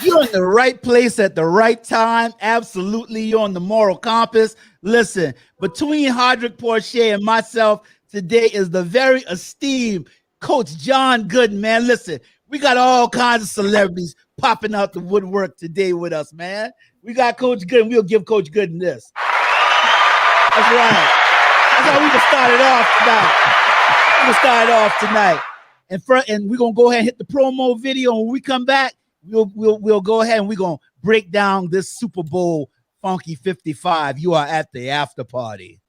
You're in the right place at the right time. Absolutely. You're on the moral compass. Listen, between Hardrick Porcher and myself today is the very esteemed Coach John Gooden, man. Listen, we got all kinds of celebrities popping out the woodwork today with us, man. We got Coach Gooden. We'll give Coach Gooden this. That's right. That's how we can start it off tonight. We're going to start it off tonight. And we're going to go ahead and hit the promo video. And when we come back, we'll go ahead and we're going to break down this Super Bowl Funky 55. You are at the after party.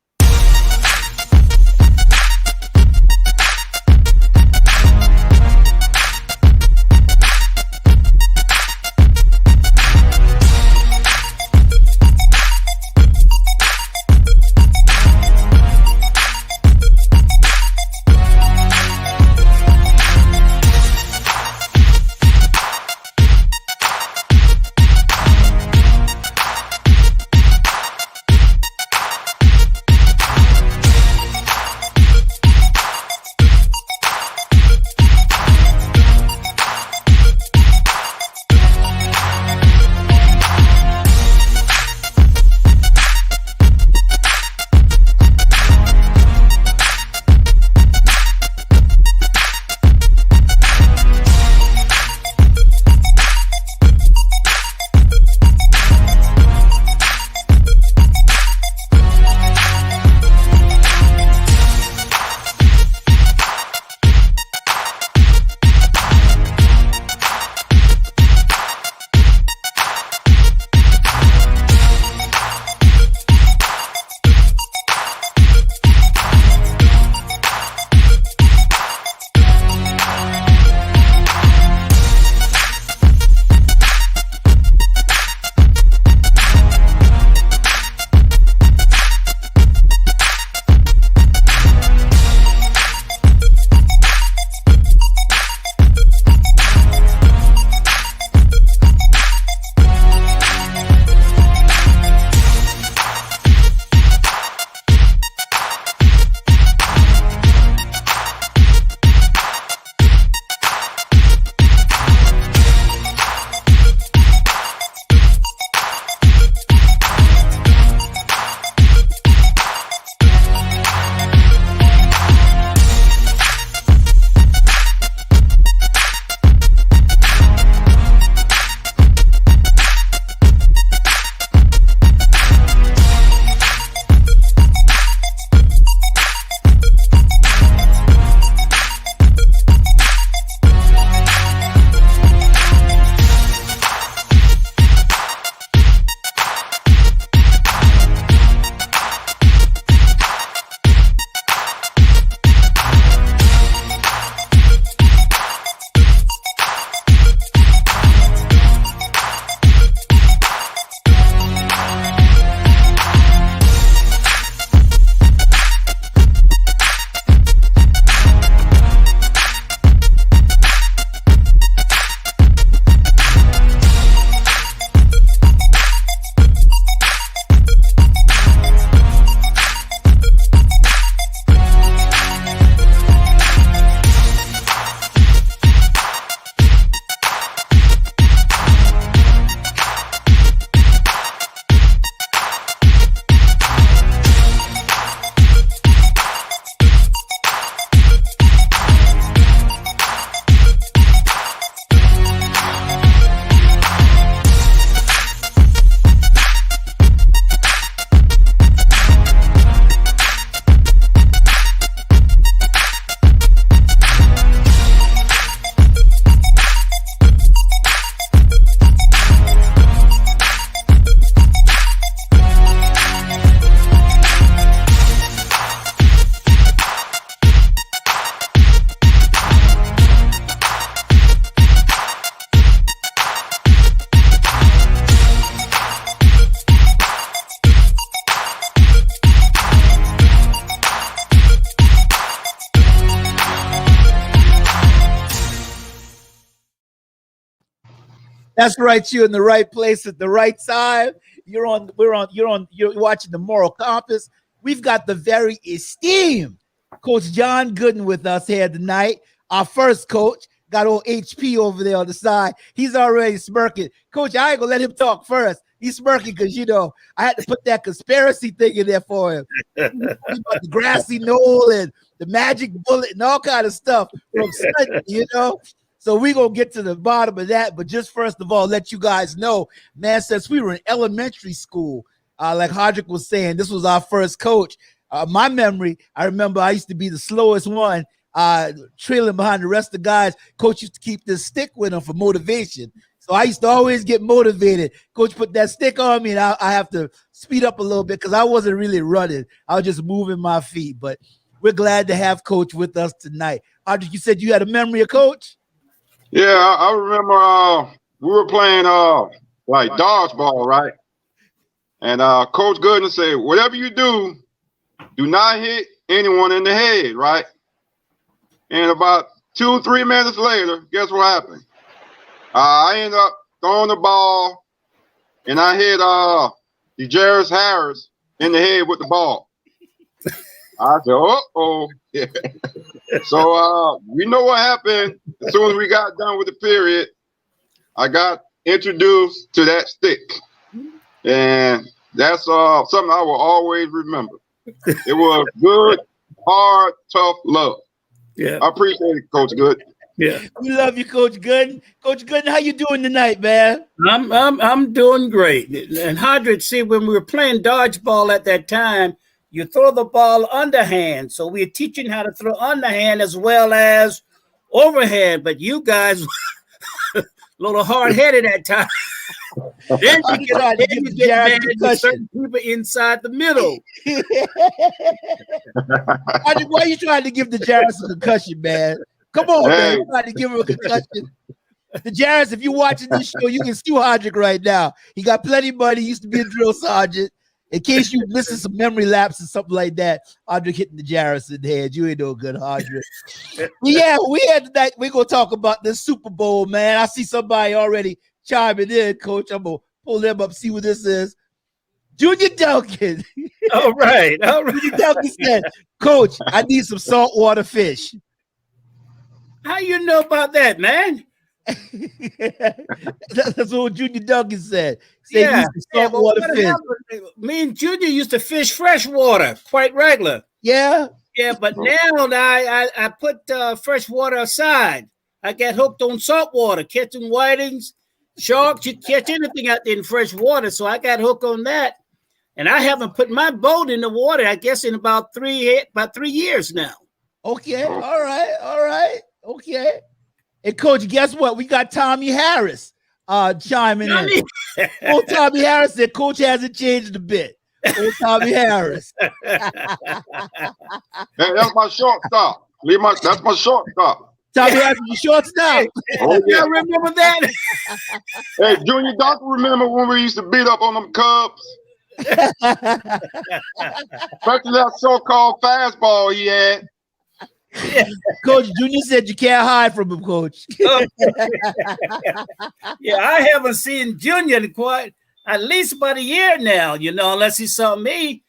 That's right. You're in the right place at the right time. You're watching the Moral Compass. We've got the very esteemed Coach John Gooden with us here tonight. Our first coach, got old HP over there on the side. He's already smirking. Coach, I ain't gonna let him talk first. He's smirking because I had to put that conspiracy thing in there for him. About the grassy knoll and the magic bullet and all kind of stuff from Sunday, So we're gonna get to the bottom of that. But just first of all, let you guys know, man, since we were in elementary school, like Hodrick was saying, this was our first coach. My memory, I remember I used to be the slowest one, trailing behind the rest of the guys. Coach used to keep this stick with him for motivation. So I used to always get motivated. Coach put that stick on me, and I have to speed up a little bit because I wasn't really running. I was just moving my feet. But we're glad to have Coach with us tonight. Audrey, you said you had a memory of Coach? Yeah, I remember we were playing like dodgeball, right? And Coach Gooden said, whatever you do not hit anyone in the head, right? And about 2-3 minutes later, guess what happened? I ended up throwing the ball, and I hit DeJaris Harris in the head with the ball. I said, uh-oh. Yeah. So we know what happened. As soon as we got done with the period, I got introduced to that stick. And that's something I will always remember. It was good, hard, tough love. Yeah. I appreciate it, Coach Good. Yeah. We love you, Coach Gooden. Coach Gooden, how you doing tonight, man? I'm doing great. And Hodrick, see, when we were playing dodgeball at that time, you throw the ball underhand. So we're teaching how to throw underhand as well as overhand. But you guys a little hard-headed at times. Then you get mad at certain people inside the middle. Why are you trying to give the Jarris a concussion, man? Come on, man. You're trying to give him a concussion. The Jarris, if you're watching this show, you can sue Hodrick right now. He got plenty of money. He used to be a drill sergeant. In case you missing some memory lapse or something like that, Hodrick hitting the Jarris in the head. You ain't no good, Hodrick. Yeah, we had tonight. We're going to talk about this Super Bowl, man. I see somebody already chiming in, Coach. I'm going to pull them up, see what this is. Junior Duncan. All right. Junior Duncan said, Coach, I need some saltwater fish. How you know about that, man? That's what Junior Duncan said. Saltwater fish. Me and Junior used to fish freshwater quite regular. Yeah. Yeah, but now I put freshwater aside. I got hooked on saltwater, catching whitings, sharks. You catch anything out there in fresh water. So I got hooked on that. And I haven't put my boat in the water, I guess, in about 3 years now. Okay. All right. Okay. And Coach, guess what? We got Tommy Harris chiming in. Old Tommy Harris said Coach hasn't changed a bit. Old Tommy Harris. Hey, that's my shortstop. That's my shortstop. Tommy Harris, your shortstop. Oh, yeah. I remember that. Hey, Junior Duncan, remember when we used to beat up on them Cubs? Especially that so-called fastball he had. Coach, Junior said you can't hide from him, Coach. Yeah, I haven't seen Junior in quite at least about a year now, unless he saw me,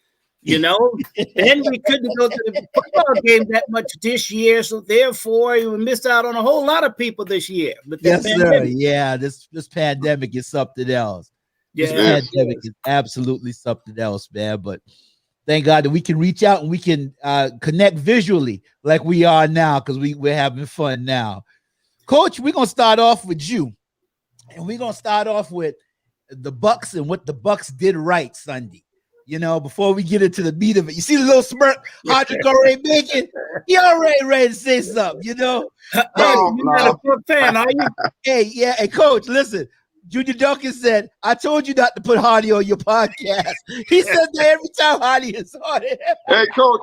And we couldn't go to the football game that much this year, so therefore we missed out on a whole lot of people this year. But yes, sir. Yeah, this pandemic is something else. This pandemic is absolutely something else, man. But thank God that we can reach out and we can connect visually like we are now because we're having fun now. Coach, we're going to start off with you. And we're going to start off with the Bucks and what the Bucks did right Sunday. Before we get into the meat of it. You see the little smirk Hodrick already making? He already ready to say something, You're not a good fan, are you? Hey, Coach, listen. Junior Duncan said, I told you not to put Hardy on your podcast. He said that every time Hardy is on it. Hey, Coach,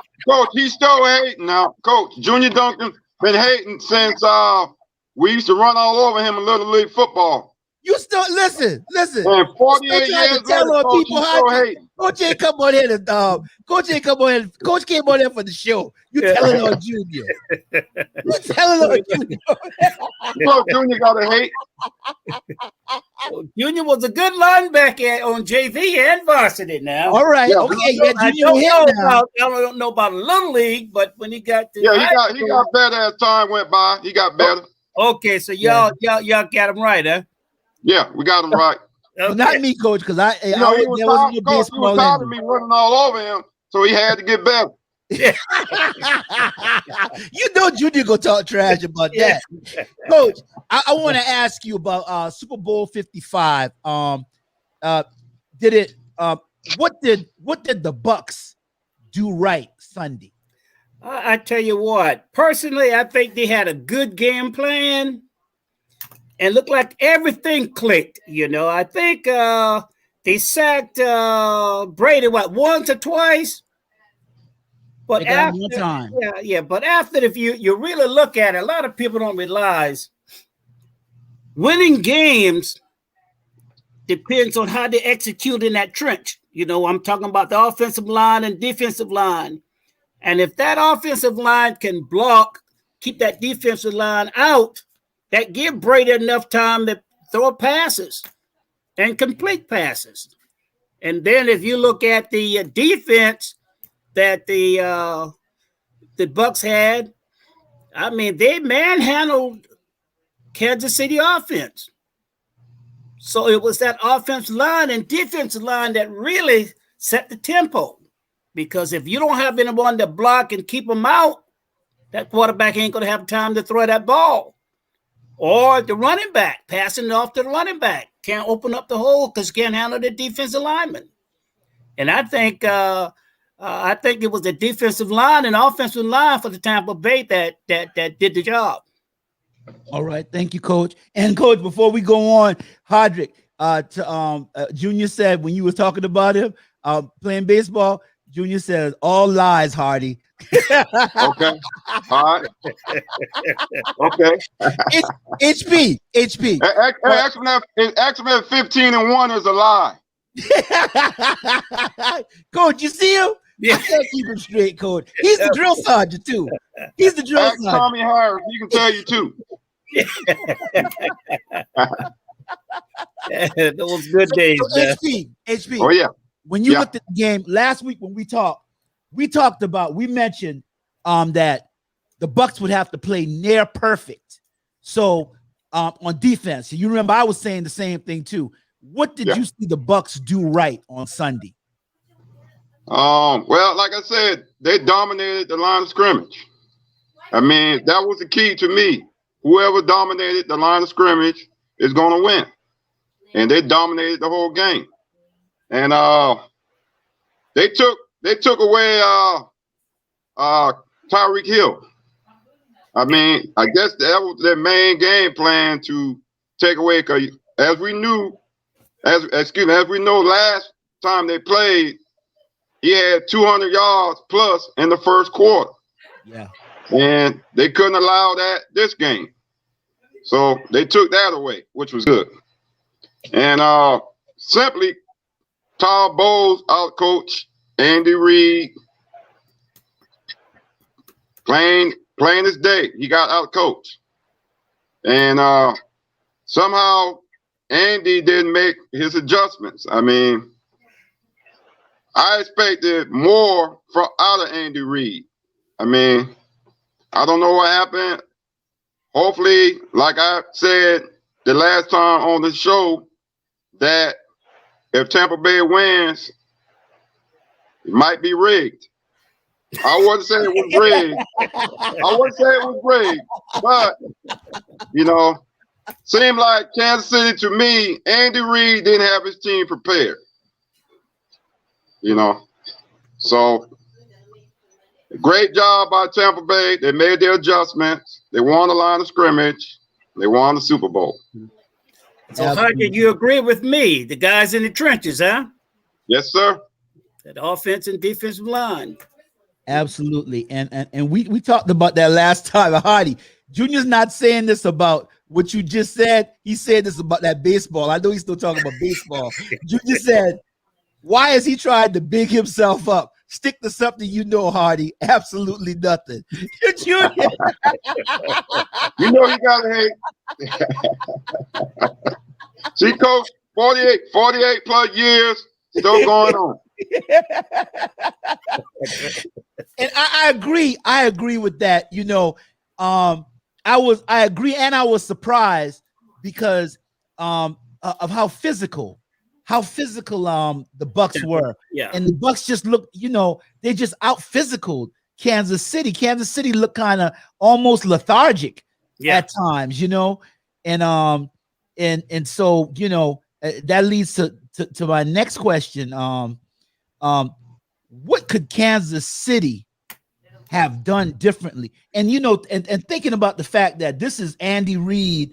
he's still hating now. Coach, Junior Duncan been hating since we used to run all over him in Little League football. You still listen. And 48 years later, Coach, he's still hating. Coach ain't come on here to Coach came on here for the show. You telling on Junior. You telling on Junior. Junior got to hate. Junior was a good linebacker on JV and varsity now. All right. Yeah. Okay. I don't know about Little League, but when he got to he got better as time went by. He got better. Okay, so y'all got them right, huh? Yeah, we got him right. Well, not me, coach, because He was there wasn't no Coach, he was baseball tired of in me. me running all over him, so he had to get better. You know Junior gonna talk trash about that. Coach, I want to ask you about Super Bowl 55. Did it what did the Bucks do right Sunday? I tell you what, personally, I think they had a good game plan and looked like everything clicked. I think they sacked Brady once or twice. But They got him one time. But after, if you really look at it, a lot of people don't realize winning games depends on how they execute in that trench. I'm talking about the offensive line and defensive line. And if that offensive line can block, keep that defensive line out, that give Brady enough time to throw passes and complete passes. And then if you look at the defense that the Bucks had, I mean, they manhandled Kansas City offense. So it was that offensive line and defensive line that really set the tempo. Because if you don't have anyone to block and keep them out, that quarterback ain't going to have time to throw that ball. Or the running back, passing it off to the running back. Can't open up the hole because can't handle the defensive lineman. And I think it was the defensive line and offensive line for the Tampa Bay that did the job. All right, thank you, Coach. And Coach, before we go on, Hodrick, Junior said when you were talking about him playing baseball, Junior says all lies, Hardy. Okay, all right. Okay. HP. X-Men 15-1 is a lie. Coach, you see him? Yeah. I can't keep him straight, Coach. He's the drill sergeant too. He's the drill sergeant. Tommy Harris, he can tell you too. Those good days. So HP. Oh yeah. When you looked at the game last week when we mentioned that the Bucks would have to play near perfect. So on defense, you remember I was saying the same thing too. What did you see the Bucks do right on Sunday? Well, like I said, they dominated the line of scrimmage. I mean, that was the key to me. Whoever dominated the line of scrimmage is going to win. And they dominated the whole game. And they took away Tyreek Hill. I mean, I guess that was their main game plan to take away, because as we know, last time they played, he had 200 yards plus in the first quarter. Yeah. And they couldn't allow that this game. So they took that away, which was good. And simply, Todd Bowles outcoached Andy Reid. Plain as day, he got outcoached. And somehow Andy didn't make his adjustments. I mean, I expected more out of Andy Reid. I mean, I don't know what happened. Hopefully, like I said the last time on the show, that if Tampa Bay wins, it might be rigged. I wouldn't say it was rigged. But, seemed like Kansas City, to me, Andy Reid didn't have his team prepared. So great job by Tampa Bay. They made their adjustments. They won the line of scrimmage. They won the Super Bowl. So how did you agree with me? The guys in the trenches, huh? Yes, sir. That offense and defensive line. Absolutely. And we talked about that last time. Hardy, Junior's not saying this about what you just said. He said this about that baseball. I know he's still talking about baseball. Junior said, why is he trying to big himself up? Stick to something Hardy. Absolutely nothing. Junior. You gotta hate. See, Coach, 48 plus years, still going on. And I agree with that. I agree, and I was surprised because of how physical the Bucks were. Yeah. And the Bucks just looked, they just out physical Kansas City. Kansas City looked kind of almost lethargic at times, and so that leads to my next question. What could Kansas City have done differently? And and thinking about the fact that this is Andy Reid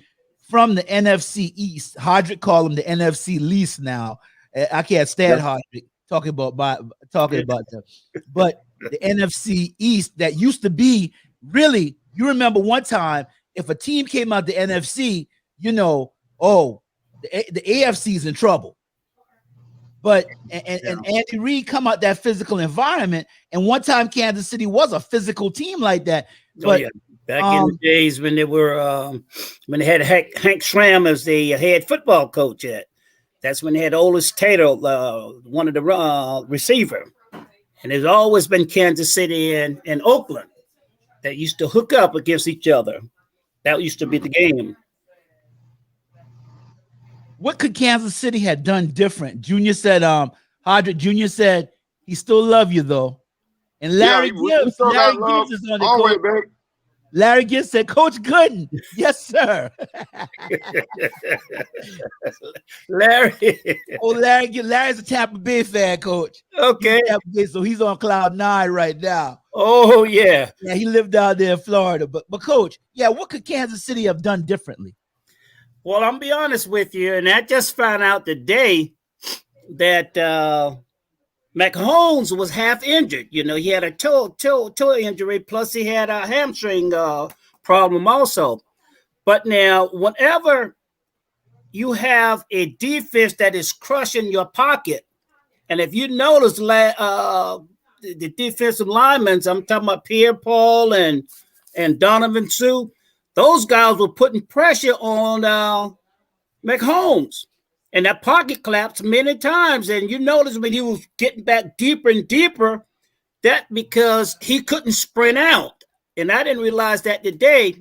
from the NFC East. Hodrick called him the NFC least now. I can't stand Hodrick talking about them. But the NFC East that used to be really, you remember one time if a team came out the NFC, the AFC is in trouble. But and Andy Reid come out that physical environment, and one time Kansas City was a physical team like that. But back in the days when they were when they had Hank Schramm as the head football coach, that's when they had Otis Taylor, one of the receiver, and there's always been Kansas City and Oakland that used to hook up against each other. That used to be the game. What could Kansas City have done different? Junior said, Hodrick Jr. said, he still love you though. And Larry Gibbs is on the coach. Baby. Larry Gibbs said, Coach Gooden. Yes, sir. Larry. Larry's a Tampa Bay fan, Coach. Okay. So he's on cloud 9 right now. Oh, yeah. Yeah, he lived out there in Florida. But Coach, what could Kansas City have done differently? Well, I'm gonna be honest with you, and I just found out today that Mahomes was half injured. He had a toe injury, plus he had a hamstring problem also. But now, whenever you have a defense that is crushing your pocket, and if you notice, the defensive linemen, I'm talking about Pierre-Paul and Donovan Sue, those guys were putting pressure on Mahomes. And that pocket collapsed many times. And you notice when he was getting back deeper and deeper, that because he couldn't sprint out. And I didn't realize that today.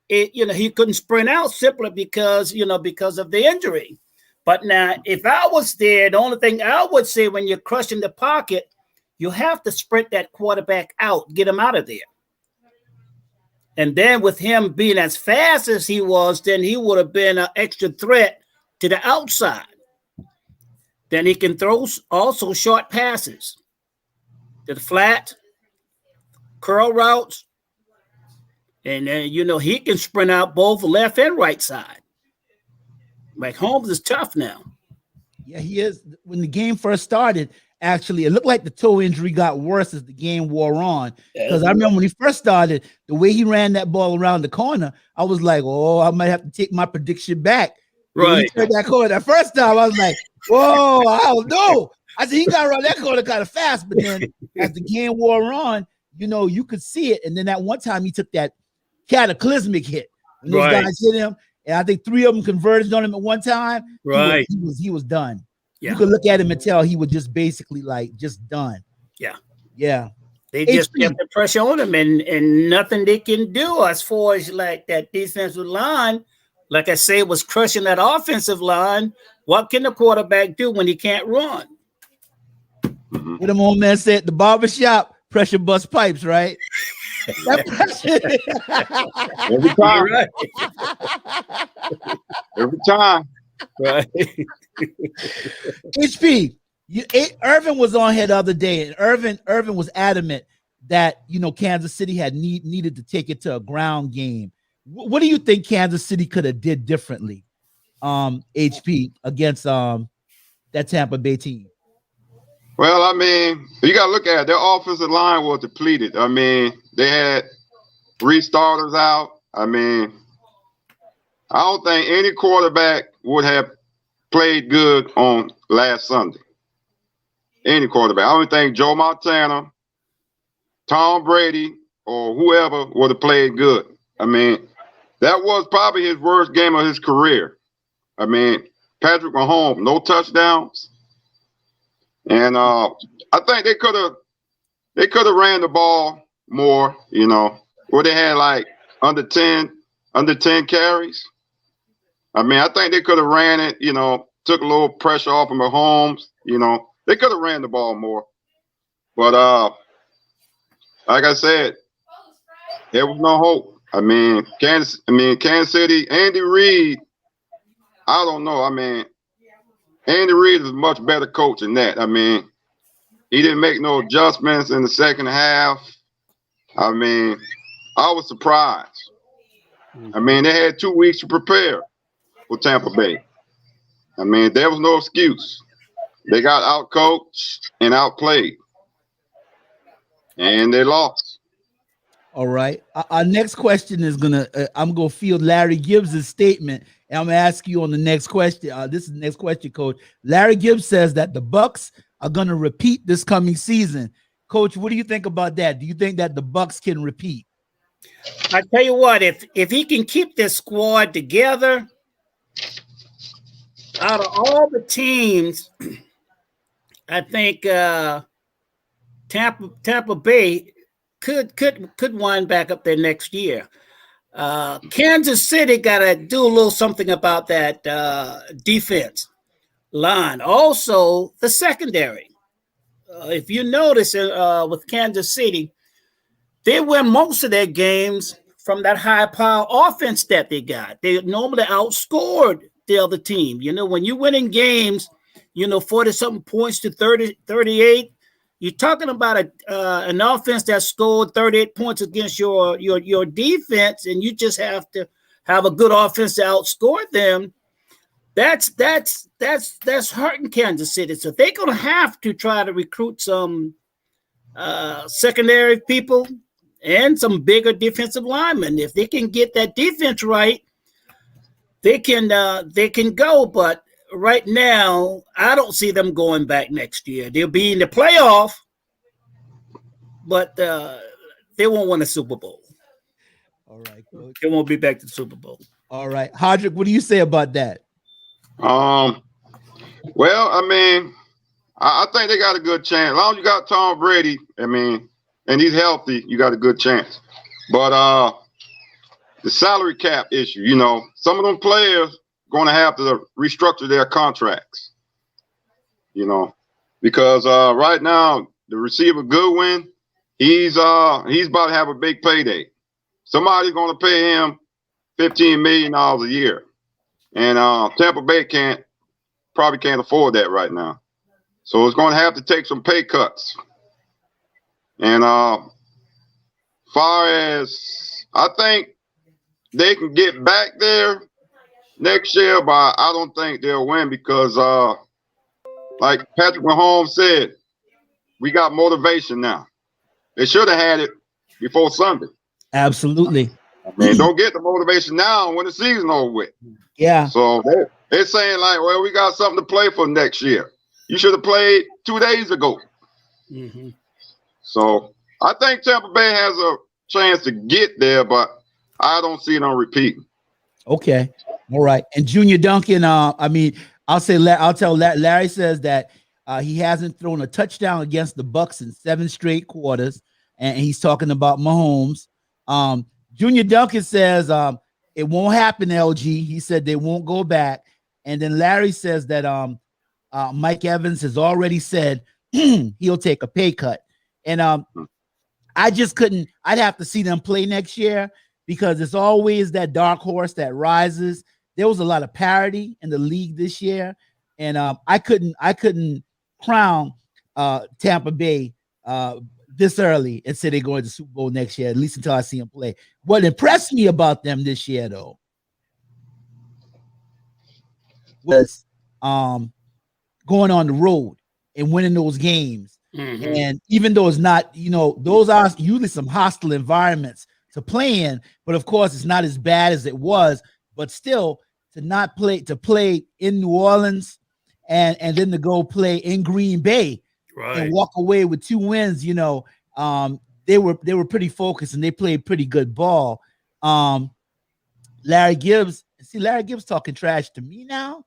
He couldn't sprint out simply because of the injury. But now, if I was there, the only thing I would say when you're crushing the pocket, you have to sprint that quarterback out, get him out of there. And then with him being as fast as he was, then he would have been an extra threat to the outside. Then he can throw also short passes to the flat, curl routes. And then, he can sprint out both left and right side. Mahomes is tough now. Yeah, he is. When the game first started, actually, it looked like the toe injury got worse as the game wore on. Because I remember when he first started, the way he ran that ball around the corner, I was like, oh, I might have to take my prediction back. Right. He that corner that first time, I was like, whoa, I don't know. I said, he got around that corner kind of fast. But then as the game wore on, you could see it. And then that one time he took that cataclysmic hit. When those guys hit him, and I think 3 of them converged on him at one time. Right. He was done. Yeah. You could look at him and tell he was just basically just done. Yeah. Yeah. They just kept the pressure on him and nothing they can do as far as like that defensive line. Like I say, was crushing that offensive line. What can the quarterback do when he can't run? What the old man said, the barbershop, pressure bust pipes, right? Every time. Right. Every time. Right. HP, Irvin was on here the other day, and Irvin was adamant that Kansas City had needed to take it to a ground game. What do you think Kansas City could have did differently, HP, against that Tampa Bay team? Well, I mean, you got to look at it. Their offensive line was depleted. I mean, they had 3 starters out. I mean, I don't think any quarterback would have played good on last Sunday. Any quarterback. I don't think Joe Montana, Tom Brady, or whoever would have played good. I mean, that was probably his worst game of his career. I mean, Patrick Mahomes, no touchdowns. And I think they could have ran the ball more, where they had like under 10 under 10 carries. I mean, I think they could have ran it, you know, took a little pressure off of Mahomes. You know, they could have ran the ball more. But like I said, there was no hope. I mean, Kansas City, Andy Reid, I don't know. I mean, Andy Reid is a much better coach than that. I mean, he didn't make no adjustments in the second half. I mean, I was surprised. I mean, they had 2 weeks to prepare for Tampa Bay. I mean, there was no excuse. They got outcoached and outplayed, and they lost. All right. Our next question is I'm gonna field Larry Gibbs' statement, and I'm gonna ask you on the next question. This is the next question, Coach. Larry Gibbs says that the Bucs are gonna repeat this coming season. Coach, what do you think about that? Do you think that the Bucs can repeat? I tell you what, if he can keep this squad together, out of all the teams, I think Tampa Bay could wind back up there next year. Kansas City got to do a little something about that defense line. Also, the secondary. If you notice with Kansas City, they win most of their games from that high-power offense that they got. They normally outscored the other team. You know, when you're winning games, 40-something points to 30, 38, you're talking about an offense that scored 38 points against your defense, and you just have to have a good offense to outscore them. That's hurting Kansas City. So they're going to have to try to recruit some secondary people and some bigger defensive linemen. If they can get that defense right, they can go. But right now, I don't see them going back next year. They'll be in the playoff, but they won't win a Super Bowl. All right, Coach. They won't be back to the Super Bowl. All right. Hodrick, what do you say about that? Well, I mean, I think they got a good chance. As long as you got Tom Brady, I mean, and he's healthy, you got a good chance. But the salary cap issue, some of them players going to have to restructure their contracts, because right now the receiver Goodwin, he's about to have a big payday. Somebody's going to pay him $15 million a year, and Tampa Bay probably can't afford that right now. So it's going to have to take some pay cuts. And far as I think they can get back there next year, but I don't think they'll win because, like Patrick Mahomes said, we got motivation now. They should have had it before Sunday. Absolutely. I mean, don't get the motivation now when the season over with. Yeah. So they're saying like, well, we got something to play for next year. You should have played 2 days ago. Mm-hmm. So I think Tampa Bay has a chance to get there, but I don't see it on repeating. Okay. All right. And Junior Duncan, I'll tell Larry says that he hasn't thrown a touchdown against the Bucs in 7 straight quarters, and he's talking about Mahomes. Junior Duncan says it won't happen, LG. He said they won't go back. And then Larry says that Mike Evans has already said he'll take a pay cut. And I just couldn't. I'd have to see them play next year because it's always that dark horse that rises. There was a lot of parity in the league this year, and I couldn't crown Tampa Bay this early and say they're going to the Super Bowl next year, at least until I see them play. What impressed me about them this year, though, was going on the road and winning those games. Mm-hmm. And even though it's not, those are usually some hostile environments to play in, but of course it's not as bad as it was, but still to play in New Orleans and then to go play in Green Bay, right, and walk away with 2 wins, they were pretty focused and they played pretty good ball. Larry Gibbs talking trash to me now.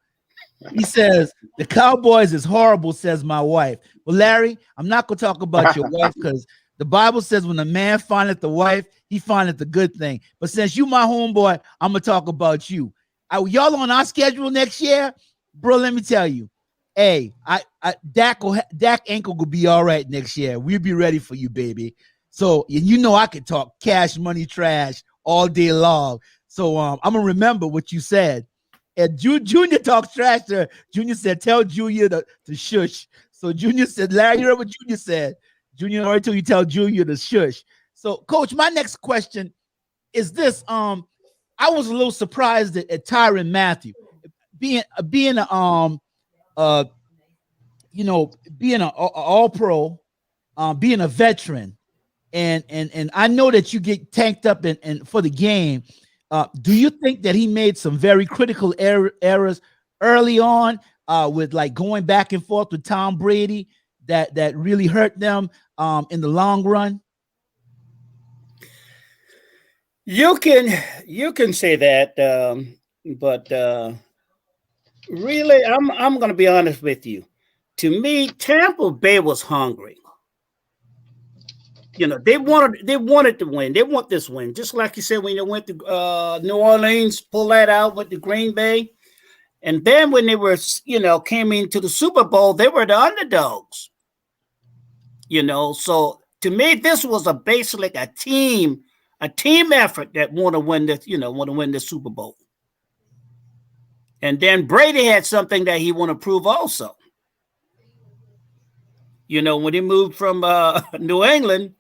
He says the Cowboys is horrible, says my wife. Well, Larry, I'm not gonna talk about your wife because The Bible says when a man findeth the wife, he findeth the good thing. But since you my homeboy, I'm gonna talk about you. Y'all on our schedule next year, bro? Let me tell you, hey, Dak ankle will be all right next year. We'll be ready for you, baby. So you know I can talk cash money trash all day long. So I'm gonna remember what you said. And Junior talks trash to her. Junior said, tell Junior to shush. So Junior said, Larry, you know what Junior said? Junior already told you tell Junior to shush. So, Coach, my next question is this. I was a little surprised at Tyrann Mathieu being being an all-pro, being a veteran. And I know that you get tanked up and for the game. Do you think that he made some very critical errors early on with like going back and forth with Tom Brady that really hurt them in the long run? You can say that, but really, I'm going to be honest with you. To me, Tampa Bay was hungry. You know, they wanted to win. They want this win, just like you said when they went to New Orleans, pull that out with the Green Bay, and then when they were, came into the Super Bowl, they were the underdogs. So to me, this was basically a team effort that want to win the Super Bowl. And then Brady had something that he want to prove also. When he moved from New England,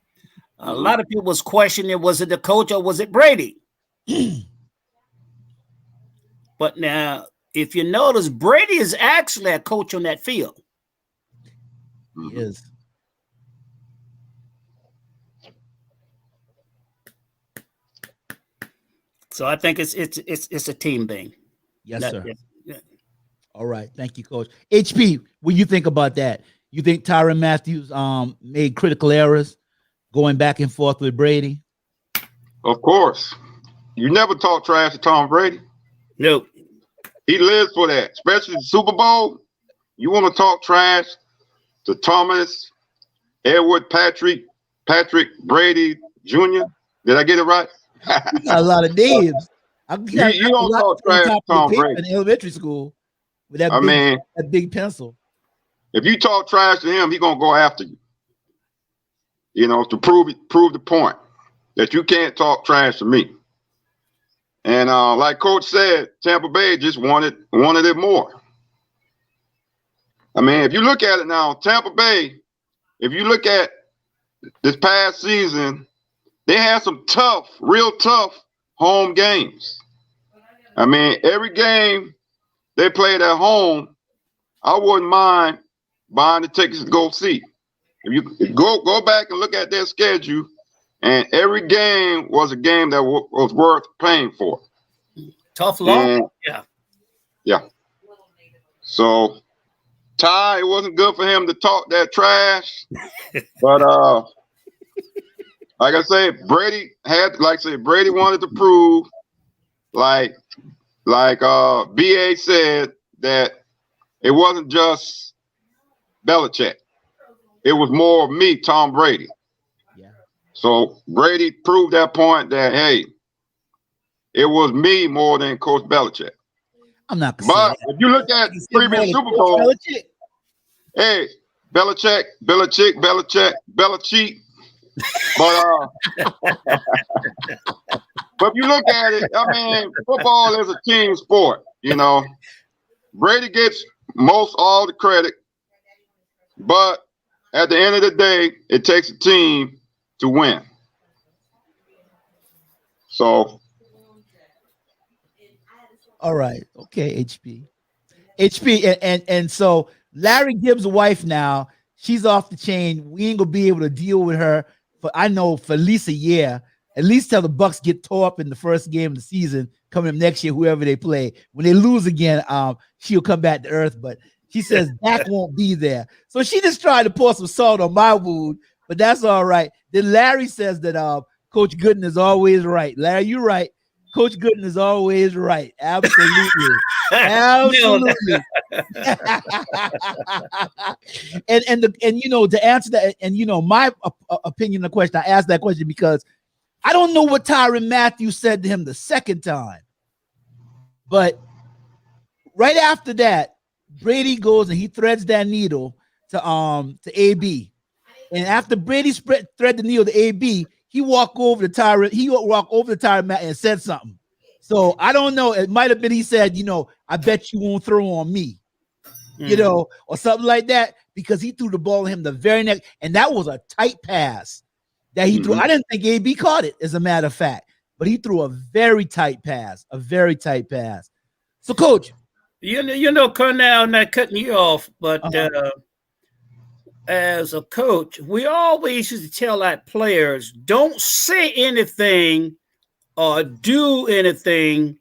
a lot of people was questioning, was it the coach or was it Brady? But now, if you notice, Brady is actually a coach on that field. He is. So I think it's a team thing. Yes, sir. Yeah. All right. Thank you, Coach. HP, what do you think about that? You think Tyrann Mathieu made critical errors going back and forth with Brady? Of course. You never talk trash to Tom Brady. Nope. He lives for that, especially the Super Bowl. You want to talk trash to Thomas, Edward, Patrick Brady Jr.? Did I get it right? You got a lot of names. You don't talk trash to Tom Brady in elementary school with that big pencil. If you talk trash to him, he's gonna go after you. To prove the point that you can't talk trash to me. And like Coach said, Tampa Bay just wanted it more. I mean, if you look at it now, Tampa Bay, if you look at this past season, they had some real tough home games. I mean, every game they played at home, I wouldn't mind buying the tickets to go see. If you go back and look at their schedule, and every game was a game that was worth paying for. Tough luck. Yeah. So, Ty, it wasn't good for him to talk that trash. But like I said, Brady wanted to prove, like BA said, that it wasn't just Belichick. It was more of me, Tom Brady. Yeah. So Brady proved that point that, hey, it was me more than Coach Belichick. I'm not. But if you look at previous Super Bowl, hey, Belichick. But if you look at it, I mean, football is a team sport. Brady gets all the credit, but at the end of the day, it takes a team to win. So, all right, okay, HP, and so Larry Gibbs' wife now, she's off the chain. We ain't gonna be able to deal with her for at least a year, at least till the Bucks get tore up in the first game of the season coming up next year, whoever they play. When they lose again, she'll come back to earth, but she says Dak won't be there. So she just tried to pour some salt on my wound, but that's all right. Then Larry says that Coach Gooden is always right. Larry, you're right. Coach Gooden is always right. Absolutely. Absolutely. and to answer that, and my opinion on the question, I asked that question because I don't know what Tyrann Mathieu said to him the second time, but right after that, Brady goes and he threads that needle to AB. And after Brady thread the needle to AB, he walked over to Tyrann Mathieu and said something. So I don't know. It might have been he said, I bet you won't throw on me, or something like that, because he threw the ball at him the very next, and that was a tight pass that he threw. I didn't think AB caught it, as a matter of fact, but he threw a very tight pass, So, Coach, Cornell, not cutting you off, but as a coach, we always used to tell our players, don't say anything or do anything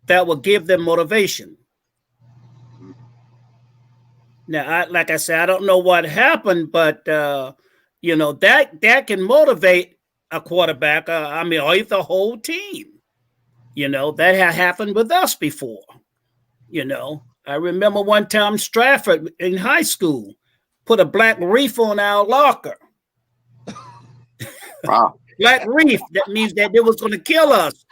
that will give them motivation. Now, like I said, I don't know what happened, but that can motivate a quarterback. Or even the whole team. That had happened with us before. I remember one time Stratford in high school put a black reef on our locker. Wow. Black reef. That means that it was going to kill us.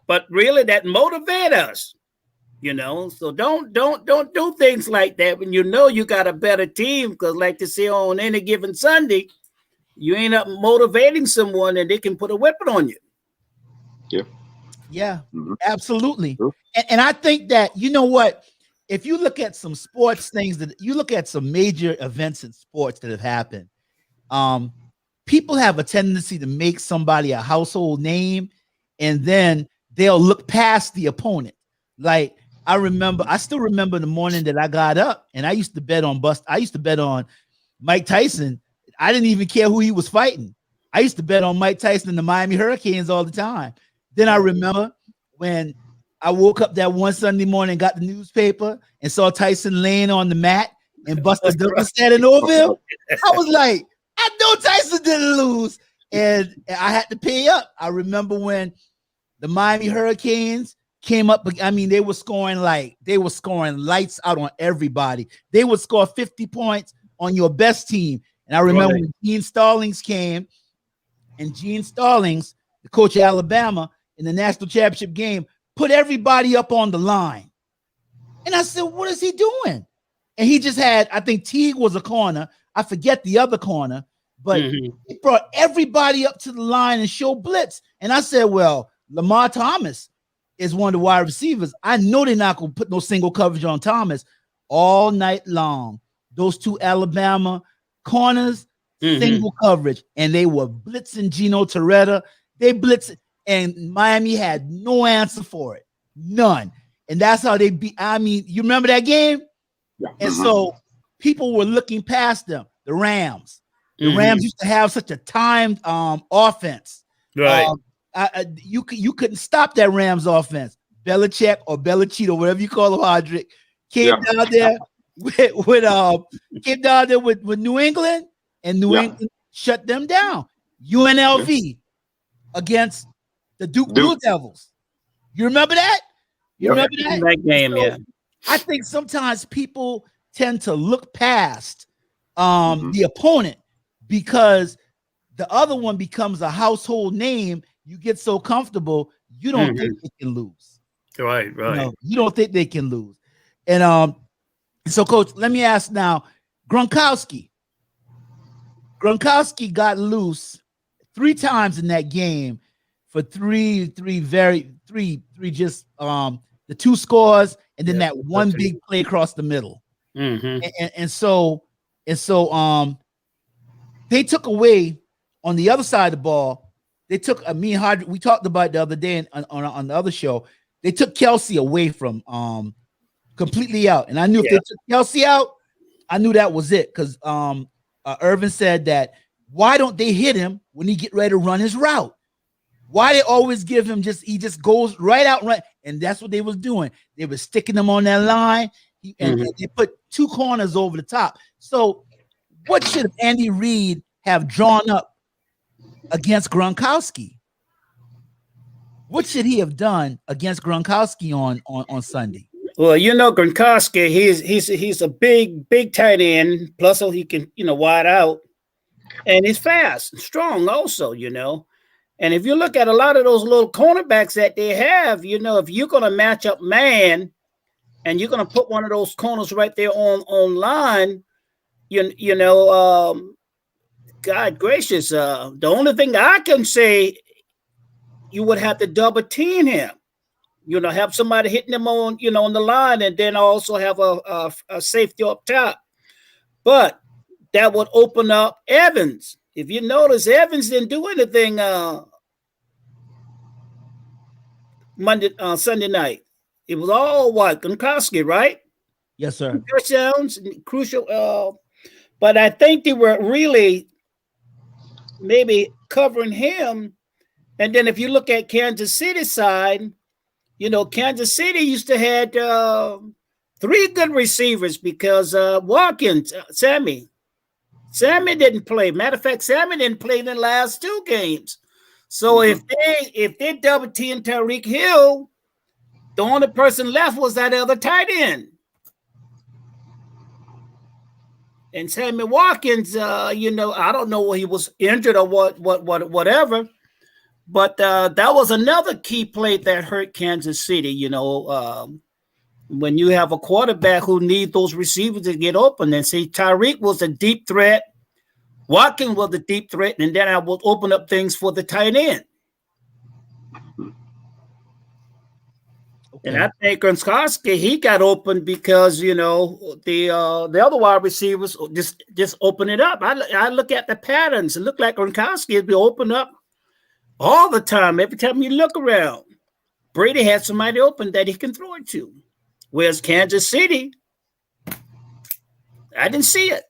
But really, that motivated us. So don't do things like that when you got a better team, because like to say on any given Sunday, you ain't up motivating someone and they can put a weapon on you. Yeah, absolutely. And I think that, if you look at some sports things, that you look at some major events in sports that have happened, people have a tendency to make somebody a household name, and then they'll look past the opponent. Like, I still remember the morning that I got up and I used to bet on Mike Tyson. I didn't even care who he was fighting. I used to bet on Mike Tyson and the Miami Hurricanes all the time. Then I remember when I woke up that one Sunday morning, got the newspaper and saw Tyson laying on the mat and Buster Douglas standing over him. I was like, I know Tyson didn't lose. And I had to pay up. I remember when the Miami Hurricanes came up, they were scoring lights out on everybody. They would score 50 points on your best team. And I remember when Gene Stallings came, and Gene Stallings, the coach of Alabama, in the national championship game, put everybody up on the line. And I said, what is he doing? And he just had, I think Teague was a corner. I forget the other corner, but he brought everybody up to the line and showed blitz. And I said, well, Lamar Thomas is one of the wide receivers. I know they're not going to put no single coverage on Thomas all night long. Those two Alabama corners, single coverage, and they were blitzing Gino Torretta. They blitzed, and Miami had no answer for it. None. And that's how they beat. You remember that game? Yeah. And so people were looking past them. The Rams. The Rams used to have such a timed offense. Right. You couldn't stop that Rams offense. Belichick or Belichick or whatever you call him, Hodrick, came down there with New England, and New England shut them down. UNLV against the Duke Blue Devils. You remember that? Remember that? That game, so, I think sometimes people tend to look past the opponent because the other one becomes a household name. You get so comfortable, you don't think they can lose. Right. You don't think they can lose. And so, Coach, let me ask now, Gronkowski got loose 3 times in that game for three just the 2 scores and then that one big play across the middle. And so they took away on the other side of the ball. They took me and Hodrick, we talked about it the other day on the other show. They took Kelsey away from completely out. And I knew if they took Kelsey out, I knew that was it. Because Irvin said that, why don't they hit him when he get ready to run his route? Why they always give him he just goes right out, right? And that's what they was doing. They were sticking him on that line, and they put 2 corners over the top. So what should Andy Reid have drawn up against Gronkowski? What should he have done against Gronkowski on Sunday? Well, Gronkowski, he's a big tight end. Plus, so he can wide out, and he's fast, and strong also. And if you look at a lot of those little cornerbacks that they have, if you're going to match up man, and you're going to put one of those corners right there on line, God gracious, the only thing I can say, you would have to double team him. Have somebody hitting him on the line, and then also have a safety up top. But that would open up Evans. If you notice, Evans didn't do anything Sunday night. It was all Gronkowski, right? Yes, sir. Touchdowns, crucial. But I think they were really maybe covering him. And then if you look at Kansas City side, Kansas City used to had 3 good receivers because Watkins, Sammy didn't play. Matter of fact, Sammy didn't play in the last 2 games. So if they double team Tyreek Hill, the only person left was that other tight end. And Sammy Watkins, I don't know whether he was injured or whatever. But that was another key play that hurt Kansas City, when you have a quarterback who needs those receivers to get open. And see, Tyreek was a deep threat. Watkins was a deep threat. And then I will open up things for the tight end. Okay. And I think Gronkowski, he got open because, the other wide receivers just open it up. I look at the patterns. It looked like Gronkowski would be open up all the time. Every time you look around, Brady had somebody open that he can throw it to. Whereas Kansas City, I didn't see it.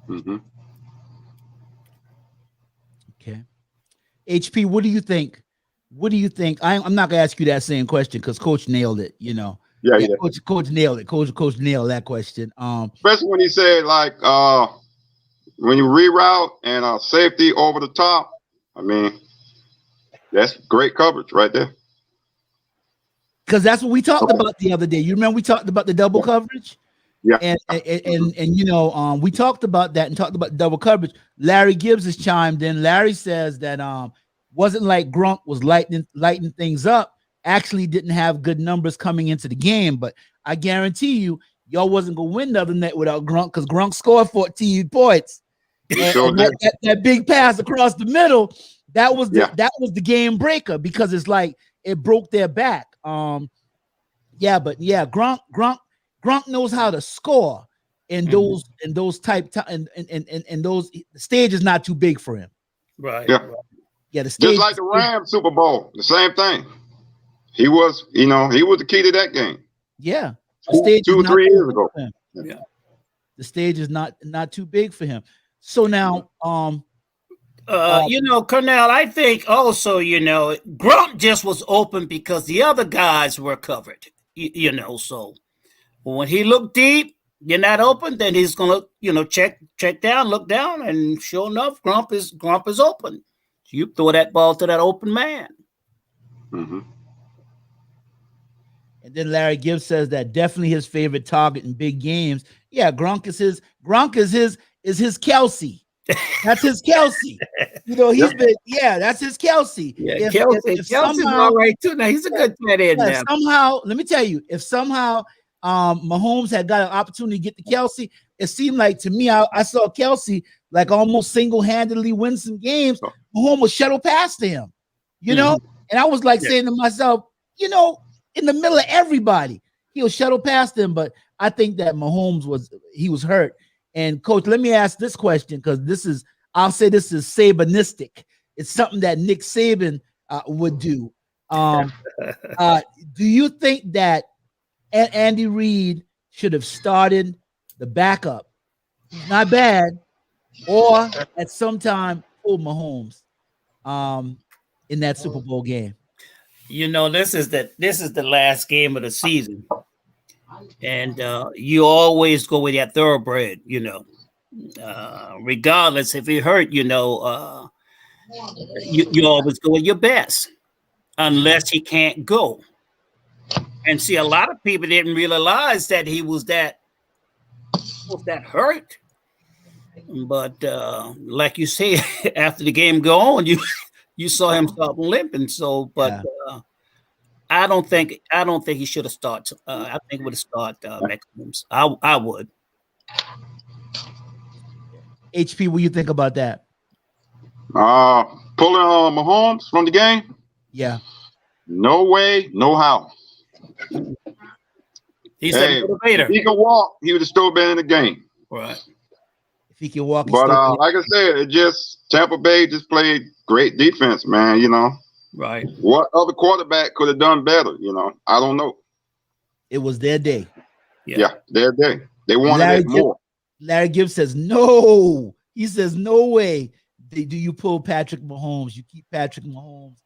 Mm-hmm. Okay. HP, what do you think? I'm not gonna ask you that same question because Coach nailed it. Yeah. Coach nailed it. Coach nailed that question. Especially when he said when you reroute and safety over the top. I mean, that's great coverage right there. Because that's what we talked about the other day. You remember we talked about the double coverage? Yeah. And we talked about that and talked about double coverage. Larry Gibbs has chimed in. Larry says that wasn't like Gronk was lighting things up. Actually didn't have good numbers coming into the game. But I guarantee you, y'all wasn't going to win the other night without Gronk because Gronk scored 14 points. And that big pass across the middle, that was the game breaker because it's like it broke their back. Gronk knows how to score in those those stage is not too big for him. Right. Yeah. Yeah, the stage just like the Rams Super Bowl, the same thing. He was the key to that game. Yeah. The stage 2 or 3 years ago. Yeah. The stage is not too big for him. So now Cornell, I think also, Gronk just was open because the other guys were covered, so when he looked deep, you're not open, then he's going to, check down, look down, and sure enough, Gronk is open. You throw that ball to that open man. Mm-hmm. And then Larry Gibbs says that definitely his favorite target in big games. Yeah, Gronk is his Kelsey. That's his Kelsey. That's his Kelsey. Yeah, Kelsey's all right too. Now he's a good tight end now. Somehow, let me tell you, if somehow Mahomes had got an opportunity to get to Kelsey, it seemed like to me, I saw Kelsey like almost single-handedly win some games. Mahomes was shuttle past him, and I was like saying to myself, in the middle of everybody, he'll shuttle past him. But I think that Mahomes was hurt. And Coach, let me ask this question because I'll say this is Sabanistic. It's something that Nick Saban would do. Do you think that Andy Reid should have started the backup? Not bad, or at some time pull Mahomes in that Super Bowl game. This is the last game of the season. And you always go with that thoroughbred, regardless if he hurt, you always go with your best. unless he can't go. And see, a lot of people didn't realize that he was that hurt. But like you say, after the game go on, you saw him start limping. So, but I don't think he should have started. I think he would have started Mahomes. I would. HP, what do you think about that? Pulling Mahomes from the game? Yeah. No way, no how. He's a motivator. If he could walk, he would have still been in the game. Right. If he can walk, but like I said, it just Tampa Bay just played great defense, man. You know. Right. What other quarterback could have done better? You know, I don't know. It was their day. Yeah, their day. They wanted it more. Larry Gibbs says no. He says no way. Do you pull Patrick Mahomes? You keep Patrick Mahomes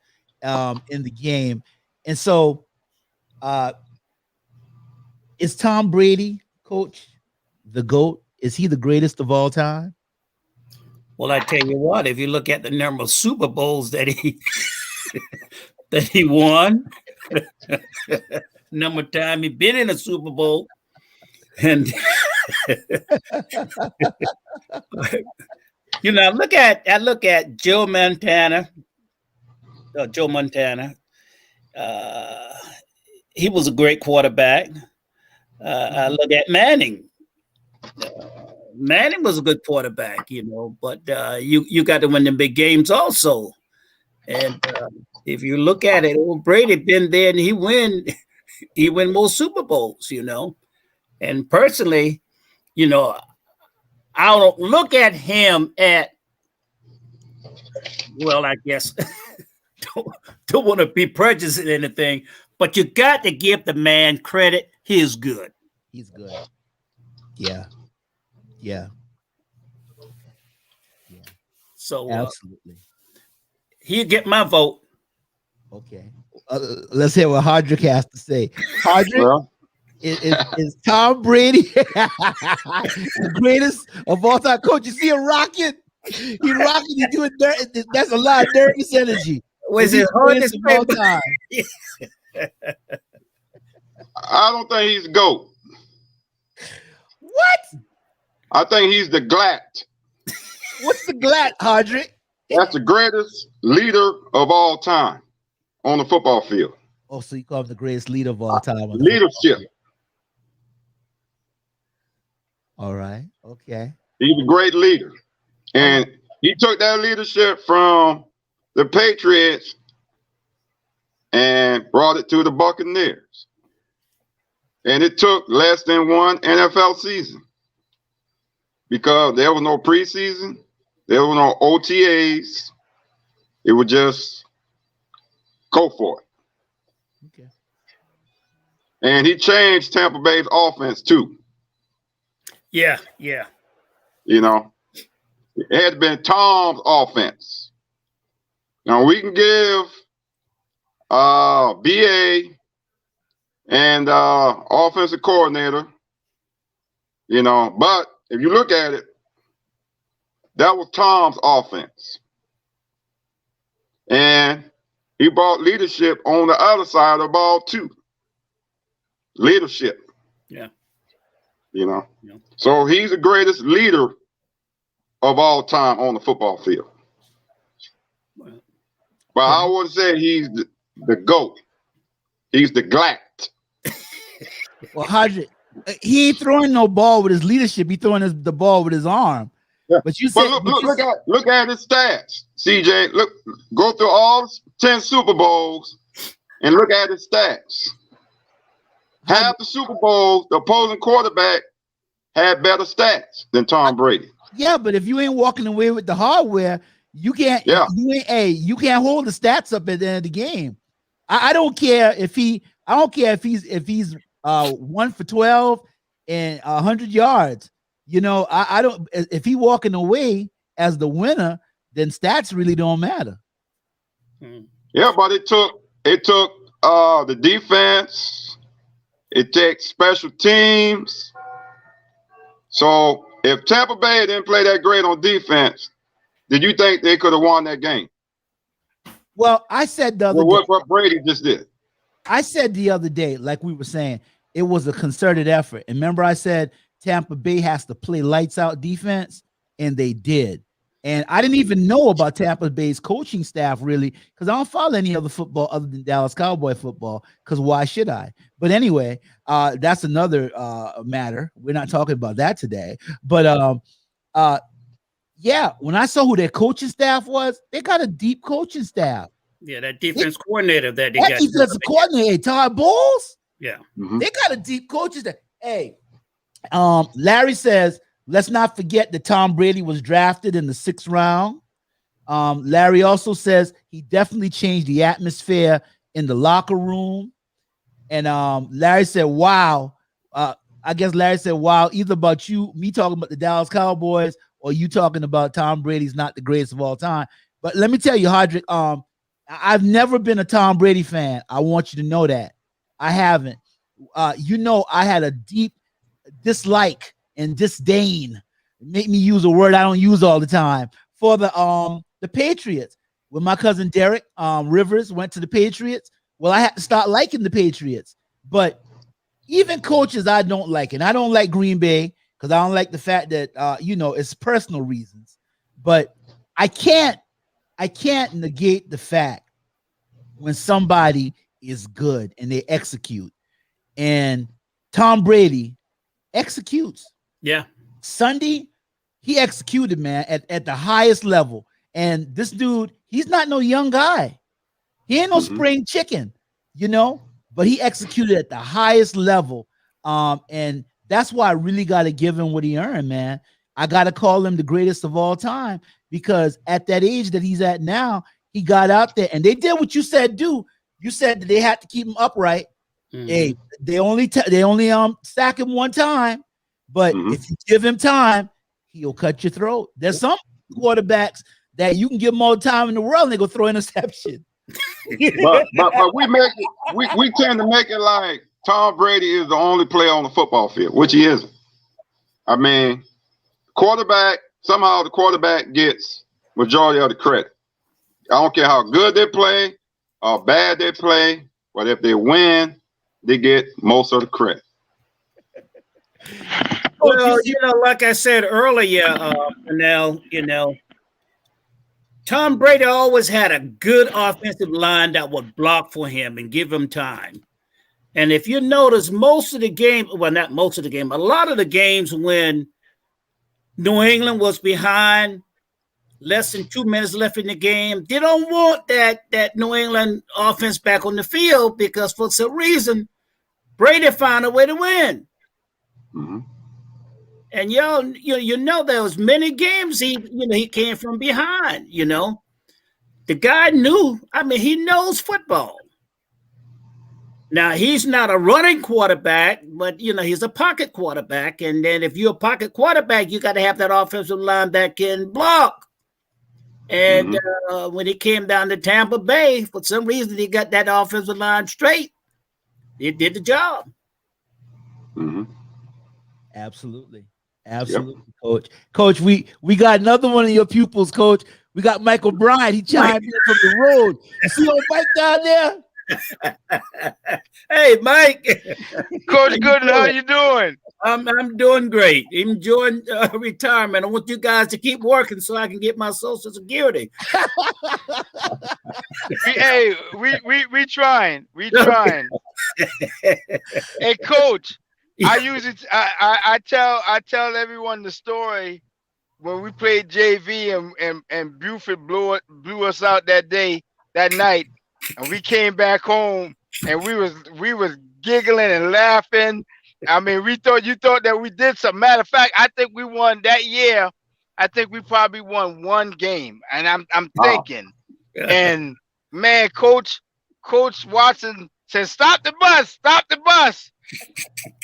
in the game, and so is Tom Brady, coach, the GOAT? Is he the greatest of all time? Well, I tell you what, if you look at the number of Super Bowls that he won, number of time he been in a Super Bowl, and you know, I look at Joe Montana. He was a great quarterback. I look at Manning. Manning was a good quarterback, you know, but you got to win the big games also. And if you look at it, old Brady been there and he win more Super Bowls, you know. And personally, you know, I don't look at him at, well, I guess don't want to be prejudiced or anything, but you got to give the man credit. He is good. He's good. Yeah. Yeah. Yeah. So absolutely. He'll get my vote. Okay. Let's hear what Hardrick has to say. Hardrick, is Tom Brady the greatest of all time? Coach, you see him rocking? He rocking. He doing dirt. That's a lot of nervous energy. Was it hard to all time? I don't think he's the GOAT. What? I think he's the GLAT. What's the GLAT, Hardrick? That's the greatest leader of all time on the football field. Oh, so you call him the greatest leader of all time? Leadership. All right. Okay. He's a great leader. And he took that leadership from the Patriots and brought it to the Buccaneers. And it took less than one NFL season because there was no preseason, there was no OTAs. It was just go for it. Okay. And he changed Tampa Bay's offense too. Yeah, yeah. You know, it had been Tom's offense. Now we can give BA and offensive coordinator, you know, but if you look at it, that was Tom's offense. And he brought leadership on the other side of the ball too. Leadership. Yeah. You know, yeah. So he's the greatest leader of all time on the football field. Well, but I would say he's the GOAT. He's the GLAT. Well, Hardrick, he ain't throwing no ball with his leadership. He throwing the ball with his arm. Yeah. But you said, look at his stats, CJ. Look, go through all 10 Super Bowls and look at his stats. Half the Super Bowls, the opposing quarterback had better stats than Tom Brady. Yeah, but if you ain't walking away with the hardware, you can't. Yeah. You can't hold the stats up at the end of the game. I don't care if he. I don't care if he's 1 for 12 and 100 yards. You know, I don't. If he walking away as the winner, then stats really don't matter. Yeah, but it took the defense. It takes special teams. So if Tampa Bay didn't play that great on defense, did you think they could have won that game? Well, I said the other day. What Brady just did. I said the other day, like we were saying, it was a concerted effort. And remember, I said Tampa Bay has to play lights out defense, and they did. And I didn't even know about Tampa Bay's coaching staff really, because I don't follow any other football other than Dallas Cowboy football. Because why should I? But anyway, that's another matter. We're not talking about that today. But yeah, when I saw who their coaching staff was, they got a deep coaching staff. Yeah, that defense coordinator that they that got. Defensive coordinator, Todd Bowles. Yeah, they got a deep coaching staff. Hey, Larry says, let's not forget that Tom Brady was drafted in the 6th round. Larry also says he definitely changed the atmosphere in the locker room. And Larry said, wow. I guess Larry said, wow, either about me talking about the Dallas Cowboys, or you talking about Tom Brady's not the greatest of all time. But let me tell you, Hodrick, I've never been a Tom Brady fan. I want you to know that. I haven't. I had a deep dislike and disdain, make me use a word I don't use all the time, for the Patriots. When my cousin Derek Rivers went to the Patriots, well, I had to start liking the Patriots. But even coaches I don't like, and I don't like Green Bay because I don't like the fact that it's personal reasons. But I can't negate the fact when somebody is good and they execute. And Tom Brady executes. Yeah. Sunday, he executed, man, at the highest level. And this dude, he's not no young guy. He ain't no spring chicken, but he executed at the highest level. And that's why I really got to give him what he earned, man. I got to call him the greatest of all time, because at that age that he's at now, he got out there and they did what you said do. You said that they had to keep him upright. Hey, they only sack him one time, but if you give him time, he'll cut your throat. There's some quarterbacks that you can give them all the time in the world and they go throw interception. but we tend to make it like Tom Brady is the only player on the football field, which he isn't. I mean, somehow the quarterback gets majority of the credit. I don't care how good they play, how bad they play, but if they win, they get most of the credit. Well, like I said earlier, Tom Brady always had a good offensive line that would block for him and give him time. And if you notice, a lot of the games when New England was behind, less than 2 minutes left in the game, they don't want that New England offense back on the field, because for some reason, Brady found a way to win. And there was many games he came from behind. The guy knew. I mean, he knows football. Now, he's not a running quarterback, but he's a pocket quarterback. And then if you're a pocket quarterback, you got to have that offensive line that can block. And when he came down to Tampa Bay, for some reason, he got that offensive line straight. It did the job. Absolutely. Yep. Coach, we got another one of your pupils, Coach. We got Michael Bryant. He chimed in from the road. You see old Mike down there? Hey, Mike. Coach Gooden, how you doing? I'm doing great. Enjoying retirement. I want you guys to keep working so I can get my Social Security. we trying. Hey, Coach, I tell everyone the story when we played JV and Buford blew us out that night, and we came back home and we was giggling and laughing. I mean, you thought that we did something. Matter of fact, I think we won that year. I think we probably won one game, and I'm thinking, and man, Coach Watson said, "Stop the bus! Stop the bus!"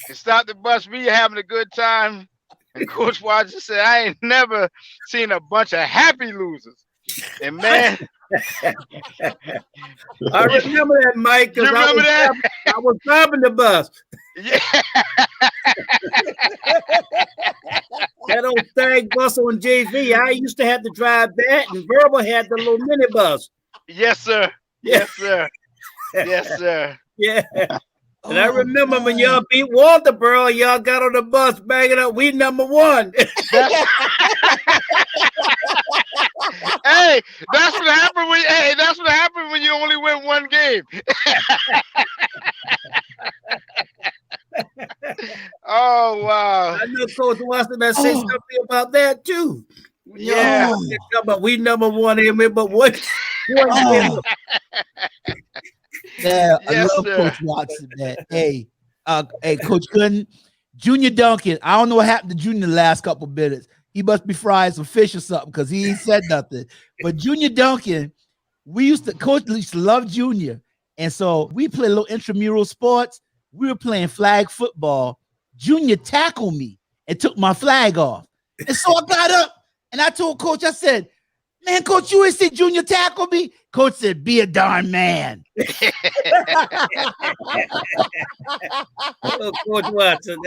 And stop the bus. We having a good time, and Coach Watson said, "I ain't never seen a bunch of happy losers." And man, I remember that, Mike. You remember that? I was driving the bus. Yeah. That old stag bus on JV. I used to have to drive that, and Verbal had the little minibus. Yes, sir. Yes, sir. Yes, sir. Yeah. And I Oh, remember when man. y'all beat Walterboro, y'all got on the bus banging up, we number one. That's hey, that's what happened when that's what happened when you only win one game. Oh wow. I know Coach Watson that say Oh, something about that too. When Yeah. y'all come about, we number one here, but one game. oh. Yeah, I Yes, love sir. Coach Watson, man. Hey, Coach Gooden, Junior Duncan. I don't know what happened to Junior the last couple minutes. He must be frying some fish or something because he ain't said nothing. But Junior Duncan, Coach used to love Junior. And so we play a little intramural sports. We were playing flag football. Junior tackled me and took my flag off. And so I got up and I told Coach, I said, man, Coach, you ain't see Junior tackle me? Coach said, be a darn man. Oh, Coach Watson.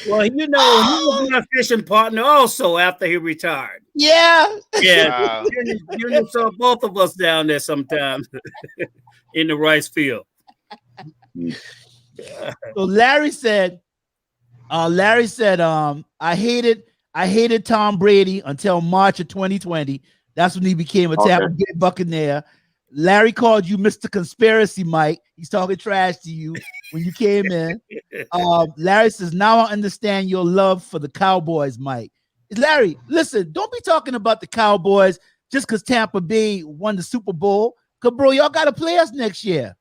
Well, you know, he was my fishing partner also after he retired. Yeah. Yeah, Wow. Junior saw both of us down there sometimes in the rice field. So Larry said, I hated Tom Brady until March of 2020. That's when he became a Tampa Bay Buccaneer. Larry called you Mr. Conspiracy Mike. He's talking trash to you when you came in. Larry says, now I understand your love for the Cowboys, Mike. Larry, listen, don't be talking about the Cowboys just because Tampa Bay won the Super Bowl. Because, bro, y'all got to play us next year.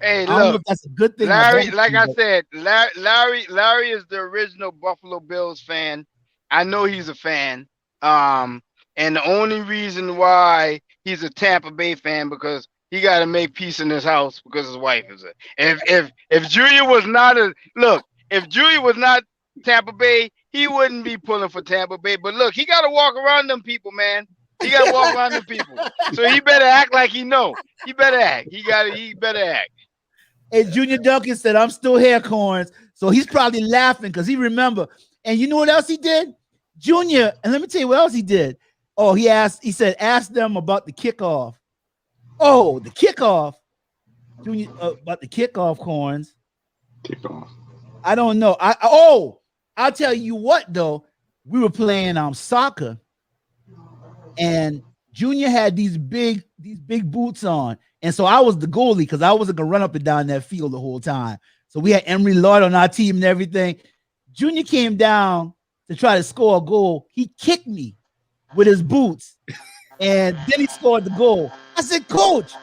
Hey, I don't know look, if that's a good thing. Larry, like I said, Larry is the original Buffalo Bills fan. I know he's a fan. And the only reason why he's a Tampa Bay fan because he got to make peace in his house because his wife is a. If Junior was not if Junior was not Tampa Bay, he wouldn't be pulling for Tampa Bay. But look, he got to walk around them people, man. He got to walk around them people. So he better act like he know. He better act. He better act. And Junior Duncan said, I'm still here, Corns. So he's probably laughing because he remember. And you know what else he did? Junior, and let me tell you what else he did. Oh, he said, ask them about the kickoff. Oh, the kickoff. Junior, about the kickoff, Corns. Kickoff. I don't know. I'll tell you what, though. We were playing soccer, and Junior had these big boots on. And so I was the goalie because I wasn't gonna run up and down that field the whole time. So we had Emery Lloyd on our team and everything. Junior came down to try to score a goal. He kicked me with his boots, and then he scored the goal. I said, Coach,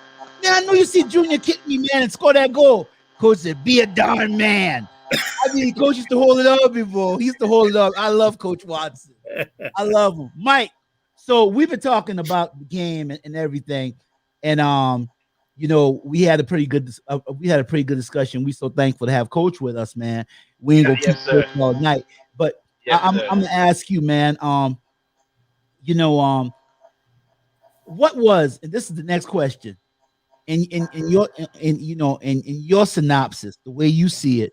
man, I know you see Junior kick me, man, and score that goal. Coach said, be a darn man. I mean, Coach used to hold it up before. He used to hold it up. I love Coach Watson. I love him. Mike, so we've been talking about the game and everything. And you know, we had a pretty good discussion. We're so thankful to have Coach with us, man. We ain't gonna keep Coach all night. But I'm gonna ask you, man. You know, what was, and this is the next question, in your synopsis, the way you see it,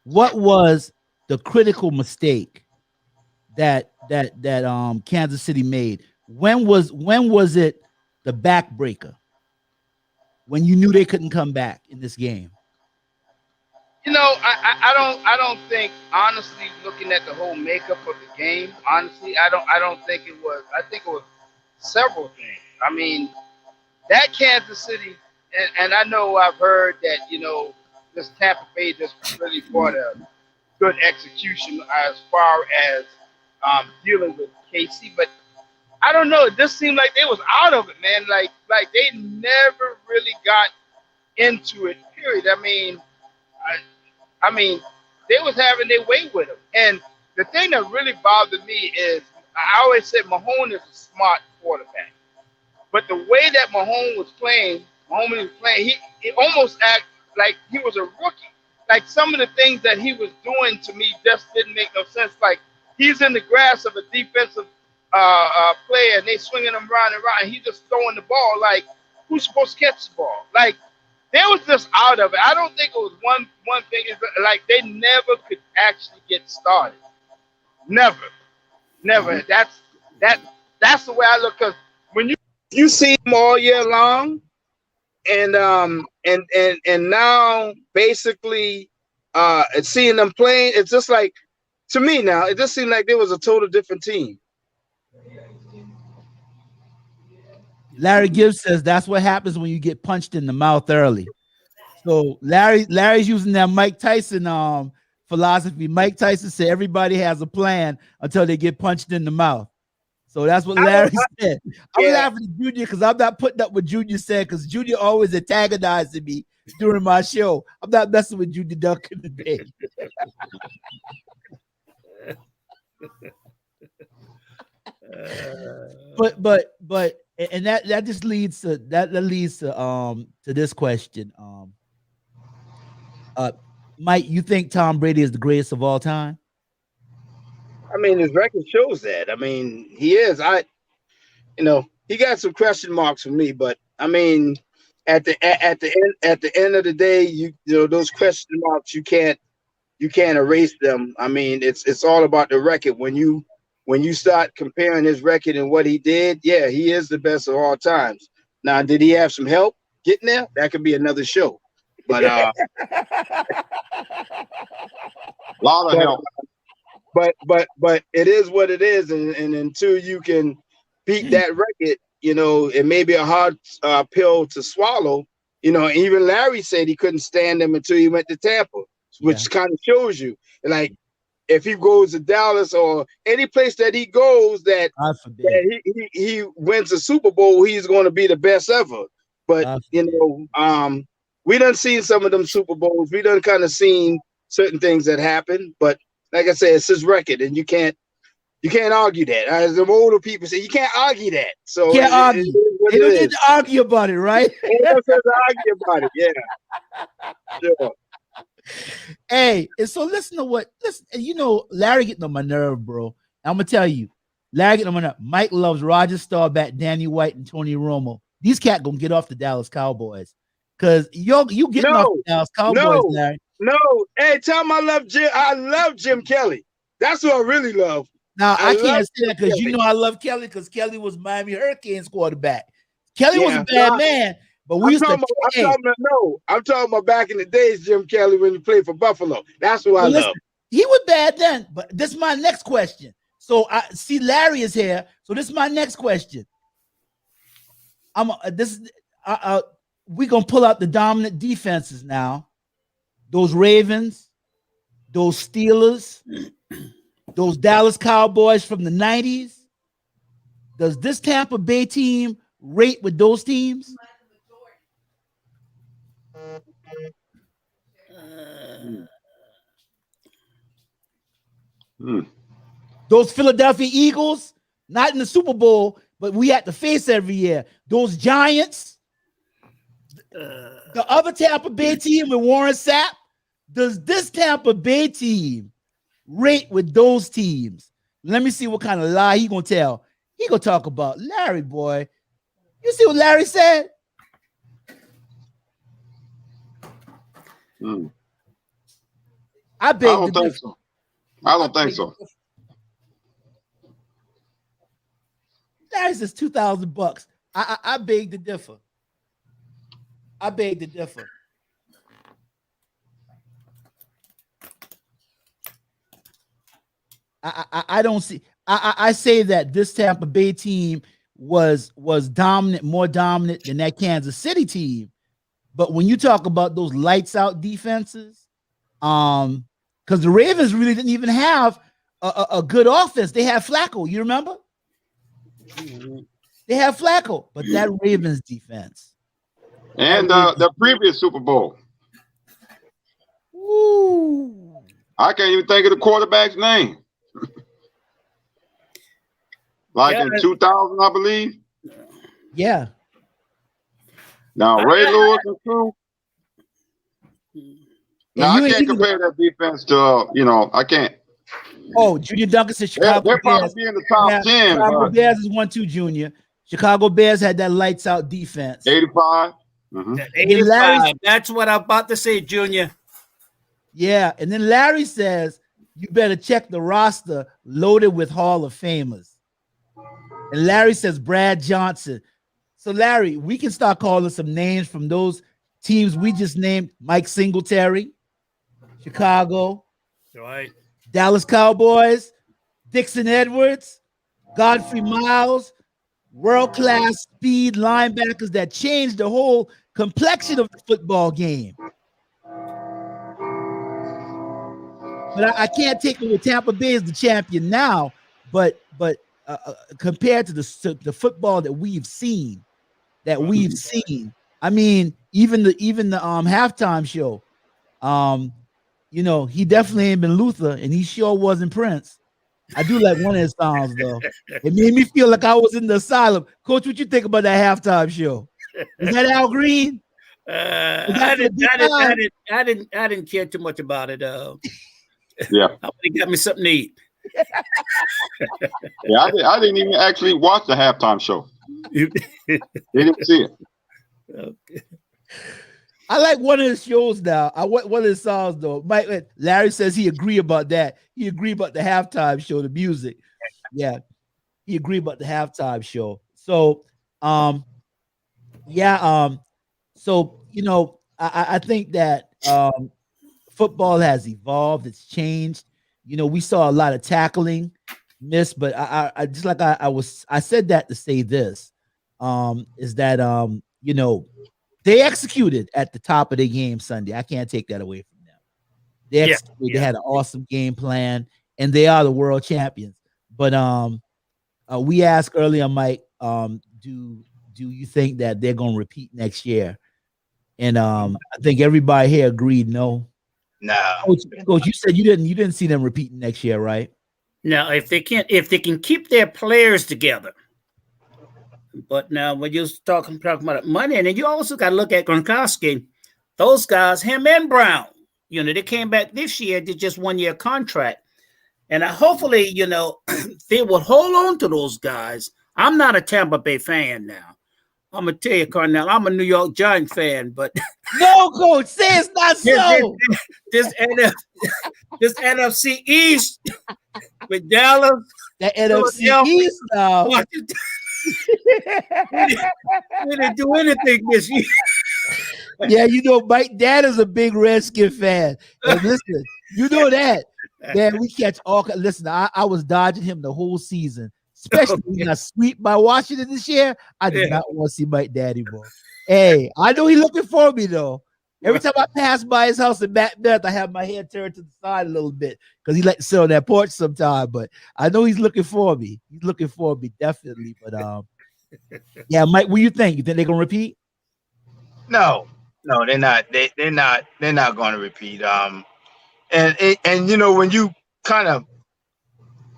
what was the critical mistake that Kansas City made? When was it the backbreaker? When you knew they couldn't come back in this game? You know, I don't think, honestly, looking at the whole makeup of the game, honestly, I don't think it was. I think it was several things. I mean, that Kansas City, and I know I've heard that, you know, this Tampa Bay just really brought a good execution as far as dealing with KC, but I don't know. It just seemed like they was out of it, man. Like they never really got into it. Period. I mean, they was having their way with him. And the thing that really bothered me is, I always said Mahomes is a smart quarterback, but the way that Mahomes was playing, he almost acted like he was a rookie. Like some of the things that he was doing to me just didn't make no sense. Like he's in the grasp of a defensive player and they swinging him around and around, and he's just throwing the ball. Like who's supposed to catch the ball? Like they was just out of it. I don't think it was one thing. Is like they never could actually get started. Never. That's That's the way I look. Cause when you see him all year long, and now basically seeing them playing, it's just like, to me now, it just seemed like there was a total different team. Larry Gibbs says that's what happens when you get punched in the mouth early. So Larry's using that Mike Tyson philosophy. Mike Tyson said everybody has a plan until they get punched in the mouth. So that's what Larry said. I'm laughing at Junior because I'm not putting up what Junior said, because Junior always antagonizing me during my show. I'm not messing with Junior Duncan today. But and that just leads to to this question. Mike, you think Tom Brady is the greatest of all time? I mean, his record shows that. I mean, he is. He got some question marks for me, but I mean, at the end of the day, you know those question marks, you can't erase them. I mean, it's all about the record. When you start comparing his record and what he did, yeah, he is the best of all times. Now, did he have some help getting there? That could be another show. But a lot of help. But it is what it is, and until you can beat that record, it may be a hard pill to swallow. Even Larry said he couldn't stand them until he went to Tampa, which kind of shows you, like, if he goes to Dallas or any place that he goes that he wins a Super Bowl, he's going to be the best ever. But we done seen some of them Super Bowls. We done kind of seen certain things that happen, but like I said, it's his record, and you can't argue that. As the older people say, you can't argue that. So can't argue. They don't need to argue about it, right? They don't need to argue about it. Yeah. Sure. Hey, and so listen. Larry getting on my nerve, bro. I'm gonna tell you, Larry getting on my nerve. Mike loves Roger Staubach, Danny White, and Tony Romo. These cats gonna get off the Dallas Cowboys, because you getting off the Dallas Cowboys, Larry. No, hey, tell him I love Jim Kelly. That's what I really love. Now I can't say that because I love Kelly, because Kelly was Miami Hurricanes quarterback. Kelly was a bad man, but I'm talking about back in the days, Jim Kelly, when he played for Buffalo. That's what I love. He was bad then, but this is my next question. So I see Larry is here. So this is my next question. We're gonna pull out the dominant defenses now. Those Ravens, those Steelers, those Dallas Cowboys from the 90s. Does this Tampa Bay team rate with those teams? Those Philadelphia Eagles, not in the Super Bowl, but we had to face every year. Those Giants, the other Tampa Bay team with Warren Sapp. Does this Tampa Bay team rate with those teams? Let me see what kind of lie he gonna tell. He gonna talk about Larry, boy. You see what Larry said? I don't think so. I don't think so. Larry says $2,000. I beg to differ. I beg to differ. I don't see. I say that this Tampa Bay team was dominant, more dominant than that Kansas City team. But when you talk about those lights out defenses, because the Ravens really didn't even have a good offense. They had Flacco. You remember? They had Flacco, but that Ravens defense. And the previous Super Bowl. Ooh. I can't even think of the quarterback's name. In 2000, I believe. Yeah. Now Ray Lewis and crew. Now I can't compare that defense to I can't. Oh, Junior Duncan said Chicago They'll Bears. probably be in the top 10. Chicago Bears is 1-2, Junior. Chicago Bears had that lights out defense. 85. 85. That's what I'm about to say, Junior. Yeah, and then Larry says you better check the roster loaded with Hall of Famers. And Larry says Brad Johnson. So Larry, we can start calling some names from those teams we just named. Mike Singletary, Chicago, Right. Dallas Cowboys, Dixon Edwards, Godfrey Miles, world-class speed linebackers that changed the whole complexion of the football game. But I can't take it with Tampa Bay as the champion now. But compared to the football that we've seen, I mean, even the halftime show, you know, he definitely ain't been Luther, and he sure wasn't Prince. I do like one of his songs though. It made me feel like I was in the asylum. Coach, what you think about that halftime show? Is that Al Green? I didn't care too much about it. Yeah. It got me something to eat. Yeah, I didn't even actually watch the halftime show. They didn't see it. Okay. I like one of his shows now. One of his songs though. Larry says he agree about that. He agree about the halftime show, the music. Yeah, he agree about the halftime show. So, so you know, I think that football has evolved. It's changed. You know, we saw a lot of tackling miss, but I just like I said that to say this, is that you know, they executed at the top of their game Sunday. I can't take that away from them. They executed. They had an awesome game plan, and they are the world champions. But we asked earlier, Mike, do you think that they're going to repeat next year? And I think everybody here agreed no. No. Coach, you said you didn't see them repeating next year, right? Now, if they can keep their players together. But now when you're talking about money, and then you also got to look at Gronkowski, those guys, him and Brown, you know, they came back this year, did just 1 year contract. And hopefully, you know, they will hold on to those guys. I'm not a Tampa Bay fan now. I'm going to tell you, Cornell, I'm a New York Giants fan, but no, Coach, say it's not so. This NFC East with Dallas. That NFC East now. We didn't do anything this year. Yeah, you know, Mike Dad is a big Redskin fan. And listen, you know that. Man, we catch all. Listen, I was dodging him the whole season, especially when I sweep by Washington this year. I did not want to see Mike Daddy, bro. Hey, I know he's looking for me though. Every time I pass by his house in Back Beth, I have my head turned to the side a little bit because he like to sit on that porch sometime. But I know he's looking for me. He's looking for me definitely. But yeah, Mike, what do you think? You think they're gonna repeat? No, they're not. They're not going to repeat. And you know, when you kind of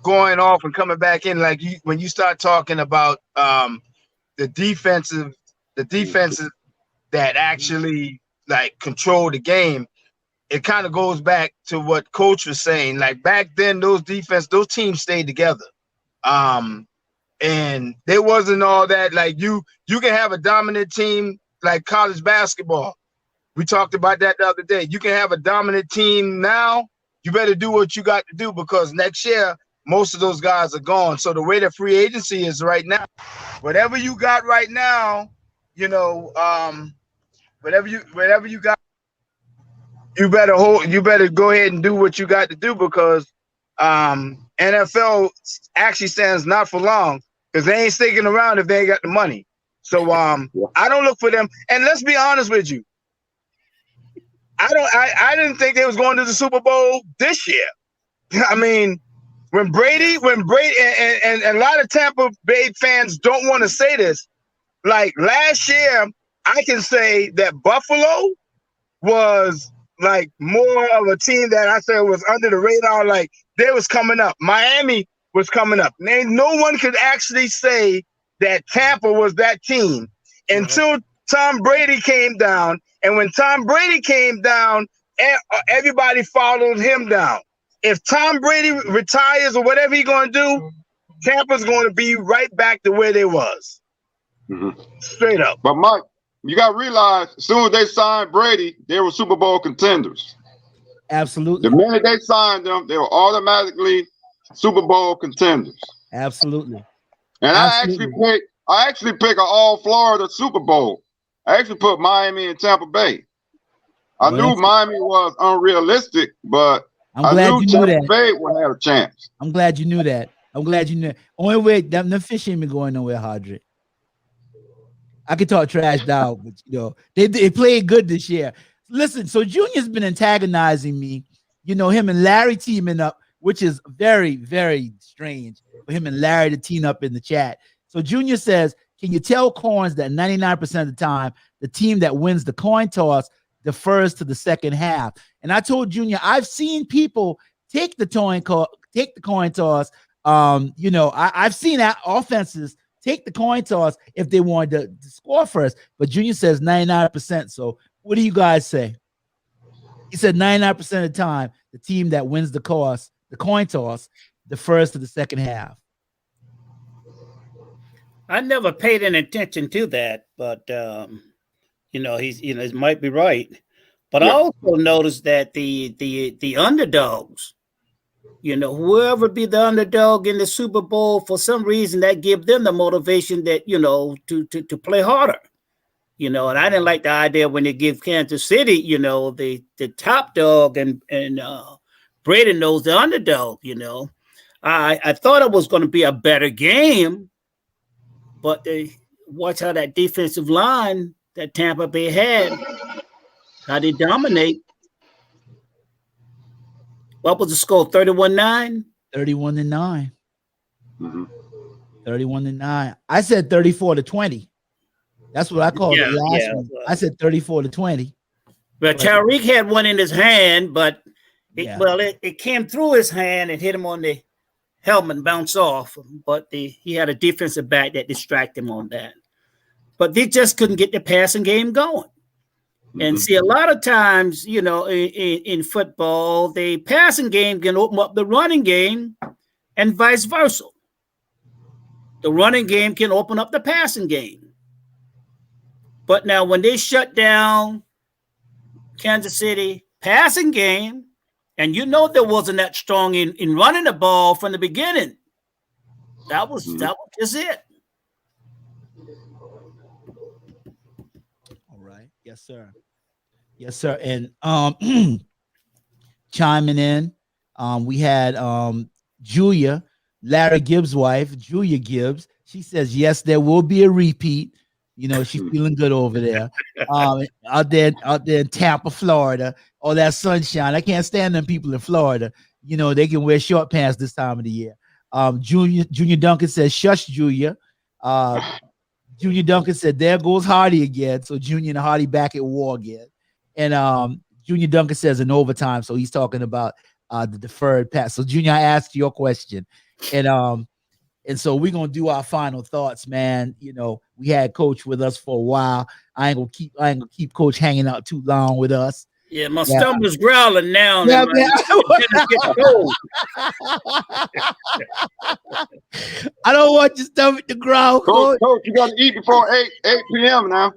going off and coming back in, like when you start talking about the defensive that actually like control the game, it kind of goes back to what Coach was saying. Like back then, those teams stayed together. And there wasn't all that. Like you can have a dominant team like college basketball. We talked about that the other day. You can have a dominant team now. You better do what you got to do because next year, most of those guys are gone. So the way the free agency is right now, whatever you got right now, you know, whatever you got, you better go ahead and do what you got to do because NFL actually stands not for long because they ain't sticking around if they ain't got the money. So I don't look for them. And let's be honest with you. I didn't think they was going to the Super Bowl this year. I mean, when Brady and a lot of Tampa Bay fans don't want to say this, like last year, I can say that Buffalo was like more of a team that I said was under the radar. Like they was coming up. Miami was coming up. No one could actually say that Tampa was that team until Tom Brady came down. And when Tom Brady came down, everybody followed him down. If Tom Brady retires or whatever he's going to do, Tampa's going to be right back to where they was. Straight up. But Mike, you got to realize, as soon as they signed Brady, they were Super Bowl contenders. Absolutely. The minute they signed them, they were automatically Super Bowl contenders. Absolutely. And Absolutely. I actually pick an all Florida Super Bowl. I actually put Miami and Tampa Bay. I Well, knew Miami was unrealistic, but I'm I glad knew you knew Tampa that. Bay would have a chance. I'm glad you knew that. I'm glad you knew. Only way them fish ain't been going nowhere, Hodrick. I could talk trash now, but they played good this year. Listen, so Junior's been antagonizing me. Him and Larry teaming up, which is very, very strange for him and Larry to team up in the chat. So Junior says, "Can you tell Corns that 99% of the time the team that wins the coin toss defers to the second half?" And I told Junior, I've seen people take the coin toss. I've seen that offenses take the coin toss if they wanted to score first. But Junior says 99%. So what do you guys say? He said 99% of the time, the team that wins the coin toss, defers to the second half. I never paid any attention to that, but he might be right. But I also noticed that the underdogs, whoever be the underdog in the Super Bowl, for some reason that give them the motivation that to play harder. And I didn't like the idea when they give Kansas City, the top dog, and Brady knows the underdog. I thought it was going to be a better game, but they watch how that defensive line that Tampa Bay had, how they dominate. What was the score? 31-9? 31-9. Mm-hmm. 31-9. I said 34-20. That's what I called it last week. I said 34-20. Well, Tyreek had one in his hand, but it came through his hand and hit him on the helmet and bounced off. But he had a defensive back that distracted him on that. But they just couldn't get the passing game going. And see, a lot of times, in football, the passing game can open up the running game and vice versa. The running game can open up the passing game. But now when they shut down Kansas City passing game, and there wasn't that strong in running the ball from the beginning, that was just it. All right. Yes, sir. Yes, sir. And chiming in, we had Julia, Larry Gibbs' wife, Julia Gibbs. She says, yes, there will be a repeat. She's feeling good over there. Out there in Tampa, Florida, all that sunshine. I can't stand them people in Florida. They can wear short pants this time of the year. Junior Duncan says, shush, Julia. Junior Duncan said, there goes Hardy again. So Junior and Hardy back at war again. And Junior Duncan says in overtime. So he's talking about the deferred pass. So Junior, I asked your question. And so we're gonna do our final thoughts, man. We had Coach with us for a while. I ain't gonna keep Coach hanging out too long with us. Yeah, my stomach's growling now. Yeah, man. I don't want your stomach to growl, Coach, you gotta eat before 8 p.m. now.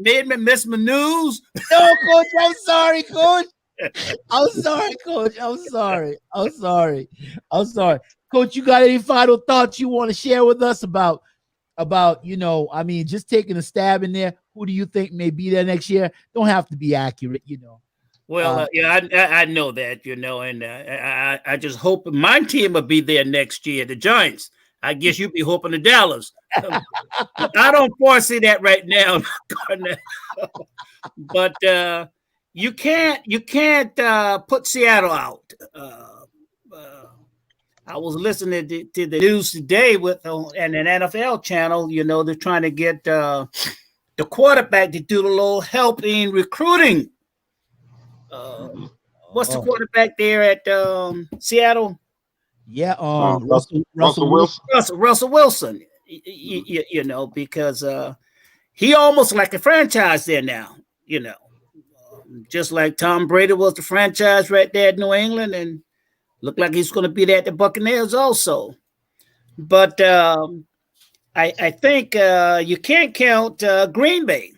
made me miss my news. No, Coach, I'm sorry, Coach. I'm sorry, Coach. I'm sorry. Coach, you got any final thoughts you want to share with us about just taking a stab in there? Who do you think may be there next year? Don't have to be accurate, Well, I know that, and I just hope my team will be there next year, the Giants. I guess you'd be hoping the Dallas. I don't foresee that right now. But you can't put Seattle out. I was listening to the news today and an NFL channel. They're trying to get the quarterback to do a little help in recruiting. What's the quarterback there at Seattle? Yeah, Russell Wilson. Russell Wilson. Because he almost like a franchise there now. Just like Tom Brady was the franchise right there at New England, and looked like he's going to be there at the Buccaneers also. But I think you can't count Green Bay.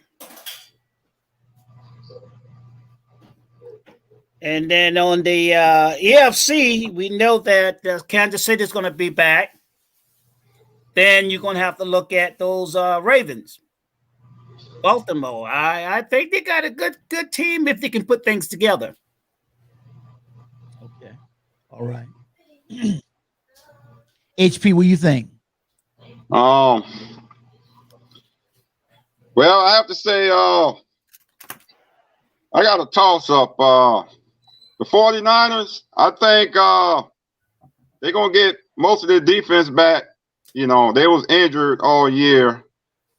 And then on the EFC, we know that Kansas City is going to be back. Then you're going to have to look at those Ravens. Baltimore. I think they got a good team if they can put things together. Okay. All right. HP, what do you think? Well, I have to say, I got a toss up. The 49ers, I think they're going to get most of their defense back. You know, they was injured all year.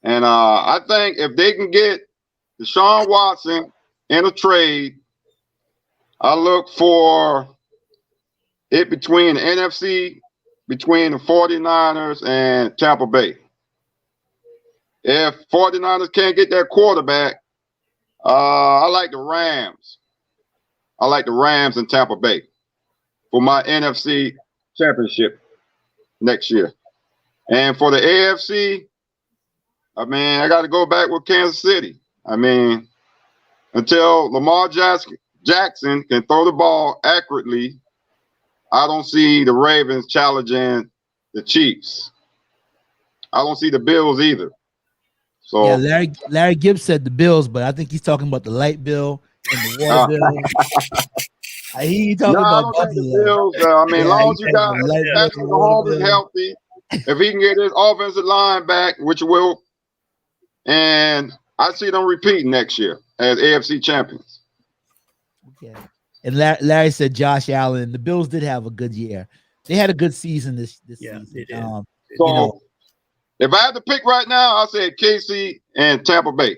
And I think if they can get Deshaun Watson in a trade, I look for it between the NFC, between the 49ers and Tampa Bay. If 49ers can't get their quarterback, I like the Rams. I like the Rams in Tampa Bay for my NFC championship next year. And for the AFC, I mean, I got to go back with Kansas City. I mean, until Lamar Jackson can throw the ball accurately, I don't see the Ravens challenging the Chiefs. I don't see the Bills either. So yeah, Larry Gibbs said the Bills, but I think he's talking about the light bill and the water bill. He talking about the Bills. I mean, as long as you got Patrick Mahomes is healthy, if he can get his offensive line back, which will, and I see them repeating next year as AFC champions. Okay. And Larry said Josh Allen. The Bills did have a good year. They had a good season this season. They did. So, you know, if I had to pick right now, I'll say KC and Tampa Bay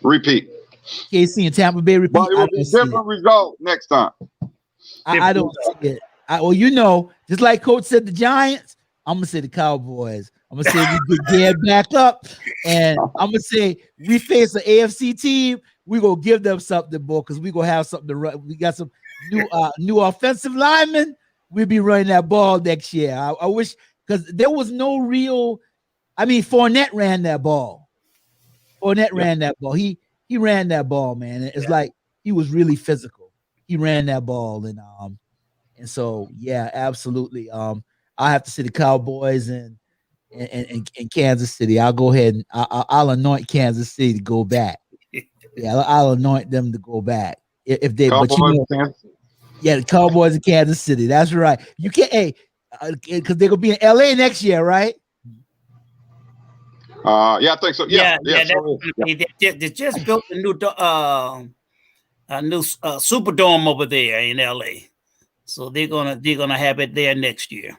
repeat. KC and Tampa Bay repeat. But it will be different result next time. I don't see it. Well, you know, just like Coach said, the Giants, I'm going to say the Cowboys. I'm going to say we get geared back up. And I'm going to say we face an AFC team. We're going to give them something, boy, because we're going to have something to run. We got some new offensive linemen. We'll be running that ball next year. I wish, because there was no real, I mean, Fournette ran that ball. Ran that ball. He ran that ball, man. It's like he was really physical. He ran that ball. And so, yeah, absolutely. I have to say the Cowboys and Kansas City. I'll go ahead and I'll anoint Kansas City to go back. Yeah, I'll anoint them to go back if they. Cowboys, but you know, yeah, the Cowboys in Kansas City. That's right. You can't, because they're gonna be in LA next year, right? Yeah, I think so. Yeah. They just built a new Superdome over there in LA, so they're gonna have it there next year.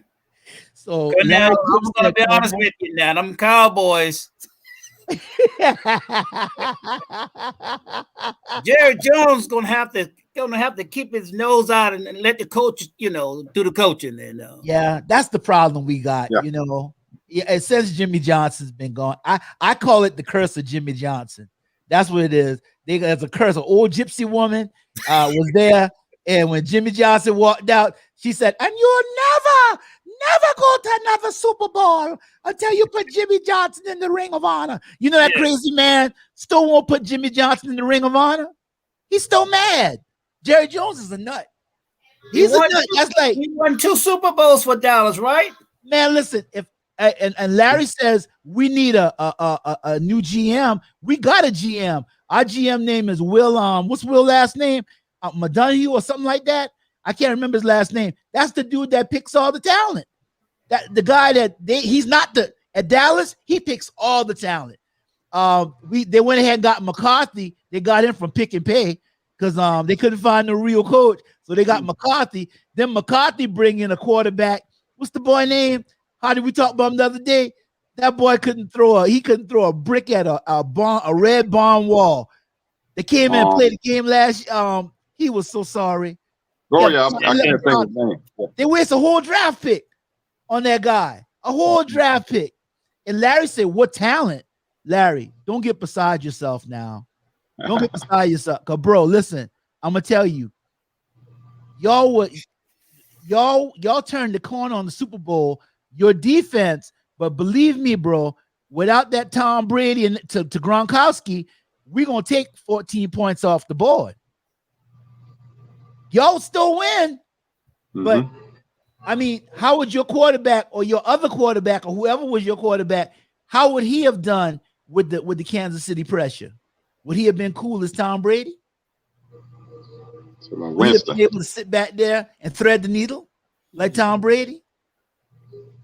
So now I'm gonna be honest with you. Now, them Cowboys. Jerry Jones gonna have to keep his nose out and let the coach, do the coaching. And yeah, that's the problem we got. Yeah. Yeah, since Jimmy Johnson's been gone, I call it the curse of Jimmy Johnson. That's what it is. There's a curse. An old gypsy woman was there, and when Jimmy Johnson walked out, she said, "And you'll never go to another Super Bowl until you put Jimmy Johnson in the Ring of Honor." You know that crazy man still won't put Jimmy Johnson in the Ring of Honor? He's still mad. Jerry Jones is a nut. He's a nut. That's like he won 2 Super Bowls for Dallas, right? Man, listen, if and Larry says we need a new GM. We got a GM. Our GM name is Will. What's Will's last name? Madonahue or something like that. I can't remember his last name. That's the dude that picks all the talent. That the guy that he's not at Dallas. He picks all the talent. They went ahead and got McCarthy. They got him from Pick and Pay because they couldn't find a real coach, so they got McCarthy. Then McCarthy bring in a quarterback. What's the boy name? How did we talk about him the other day? That boy couldn't throw a brick at a red barn wall. They came in and played the game last. He was so sorry. Oh yeah, I can't think of his name. Yeah. They waste a whole draft pick on that guy. A whole draft pick. And Larry said, "What talent?" Larry, don't get beside yourself now. Don't get beside yourself. Cause bro, listen, I'm gonna tell you, y'all turned the corner on the Super Bowl. Your defense, but believe me, bro, without that Tom Brady and to Gronkowski, we're gonna take 14 points off the board. Y'all still win. But Mhm. I mean, how would your quarterback or your other quarterback or whoever was your quarterback, how would he have done with the Kansas City pressure? Would he have been cool as Tom Brady? So like Would he have Winston. been able to sit back there and thread the needle like Tom Brady?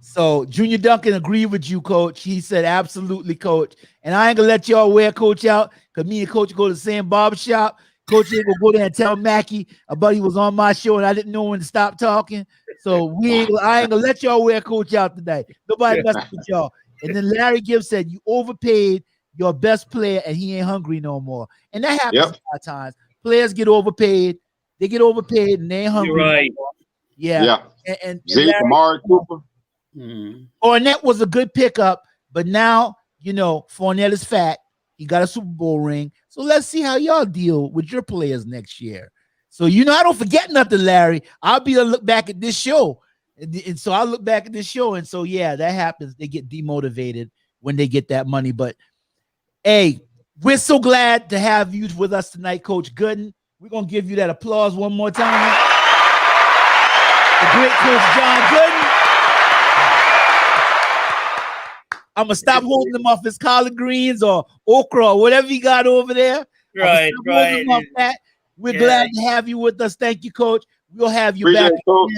So Junior Duncan agreed with you, Coach. He said, absolutely, Coach. And I ain't gonna let y'all wear Coach out because me and Coach go to the same barbershop. Coach ain't gonna go there and tell Mackie about he was on my show and I didn't know when to stop talking. So I ain't gonna let y'all wear Coach out tonight. Nobody messing with y'all. And then Larry Gibbs said you overpaid your best player and he ain't hungry no more. And that happens a lot of times. Players get overpaid, they get overpaid and they ain't hungry. You're right. No more. Yeah. Yeah. And Zeke, Larry, Amari Cooper. Fournette was a good pickup, but now, Fournette is fat. He got a Super Bowl ring. So let's see how y'all deal with your players next year. So, I don't forget nothing, Larry. I'll be able to look back at this show. And so I look back at this show. And so, yeah, that happens. They get demotivated when they get that money. But, hey, we're so glad to have you with us tonight, Coach Gooden. We're going to give you that applause one more time. The great Coach John Gooden. I'm going to stop holding him off his collard greens or okra or whatever he got over there. Right. We're glad to have you with us. Thank you, Coach. We'll have you Appreciate back. it, Coach.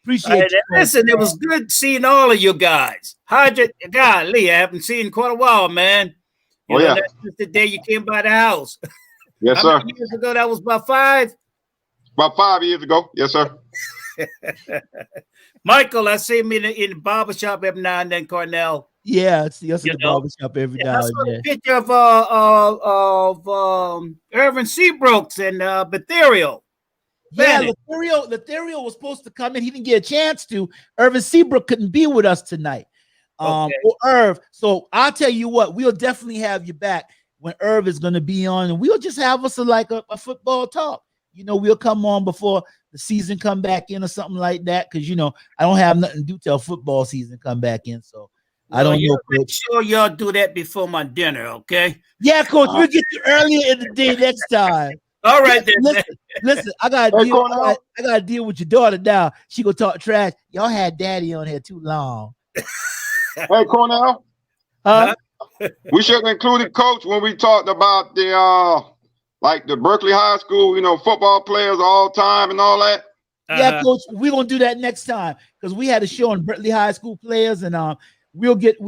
Appreciate you, Coach. Listen, it was good seeing all of you guys. Golly, I haven't seen in quite a while, man. That's just the day you came by the house. Yes, How sir. many years ago? That was about 5? About 5 years ago. Yes, sir. Michael, I see him in the barbershop every now and then, Cornell. Yeah, see us in the barbershop every now I and saw then. a picture of Irvin Seabrooks and Betherial. Yeah, Letherial was supposed to come in. He didn't get a chance to. Irvin Seabrook couldn't be with us tonight. Or Irv. So I'll tell you what, we'll definitely have you back when Irv is going to be on, and we'll just have us a football talk. We'll come on before the season come back in or something like that, because I don't have nothing to do till football season come back in. So I don't know, Coach. Make sure y'all do that before my dinner, okay? Yeah, Coach, we'll get you earlier in the day next time. All right, then. Listen, I gotta deal with your daughter now. She gonna talk trash. Y'all had daddy on here too long. Hey, Cornell. Huh? We should have included Coach when we talked about the Berkeley High School, football players all time and all that. Yeah, Coach, we're gonna do that next time because we had a show on Berkeley High School players, and we'll get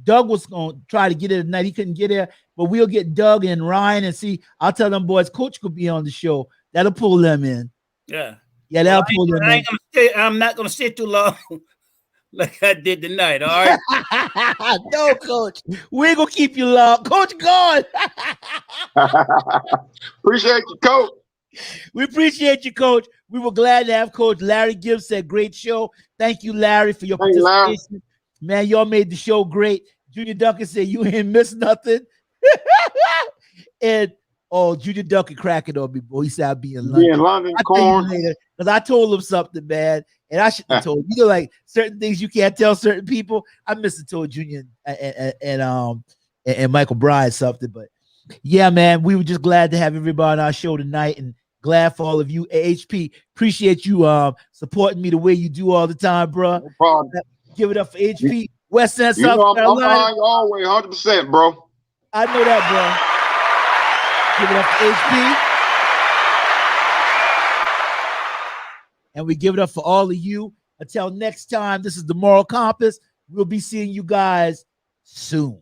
Doug was gonna try to get it tonight. He couldn't get there, but we'll get Doug and Ryan and see. I'll tell them boys, Coach could be on the show. That'll pull them in. Yeah, that'll pull them in. I'm not gonna stay too long like I did tonight. All right. No, Coach, we ain't gonna keep you long. Coach, gone. Appreciate you, Coach. We appreciate you, Coach. We were glad to have Coach Larry Gibbs. Said great show. Thank you, Larry, for your participation. Man, y'all made the show great. Junior Duncan said you ain't missed nothing. And Junior Duncan cracking on me, boy. He said I'll be in London. Yeah, London, corn. Because I told him something, man. And I shouldn't have told him. Like certain things you can't tell certain people. I must have told Junior and Michael Bryan something. But yeah, man, we were just glad to have everybody on our show tonight, and glad for all of you. HP, appreciate you supporting me the way you do all the time, bro. No problem. Give it up for HP. West End, South Carolina. I'm behind you always, 100%, bro. I know that, bro. Give it up for HP. And we give it up for all of you. Until next time, this is the Moral Compass. We'll be seeing you guys soon.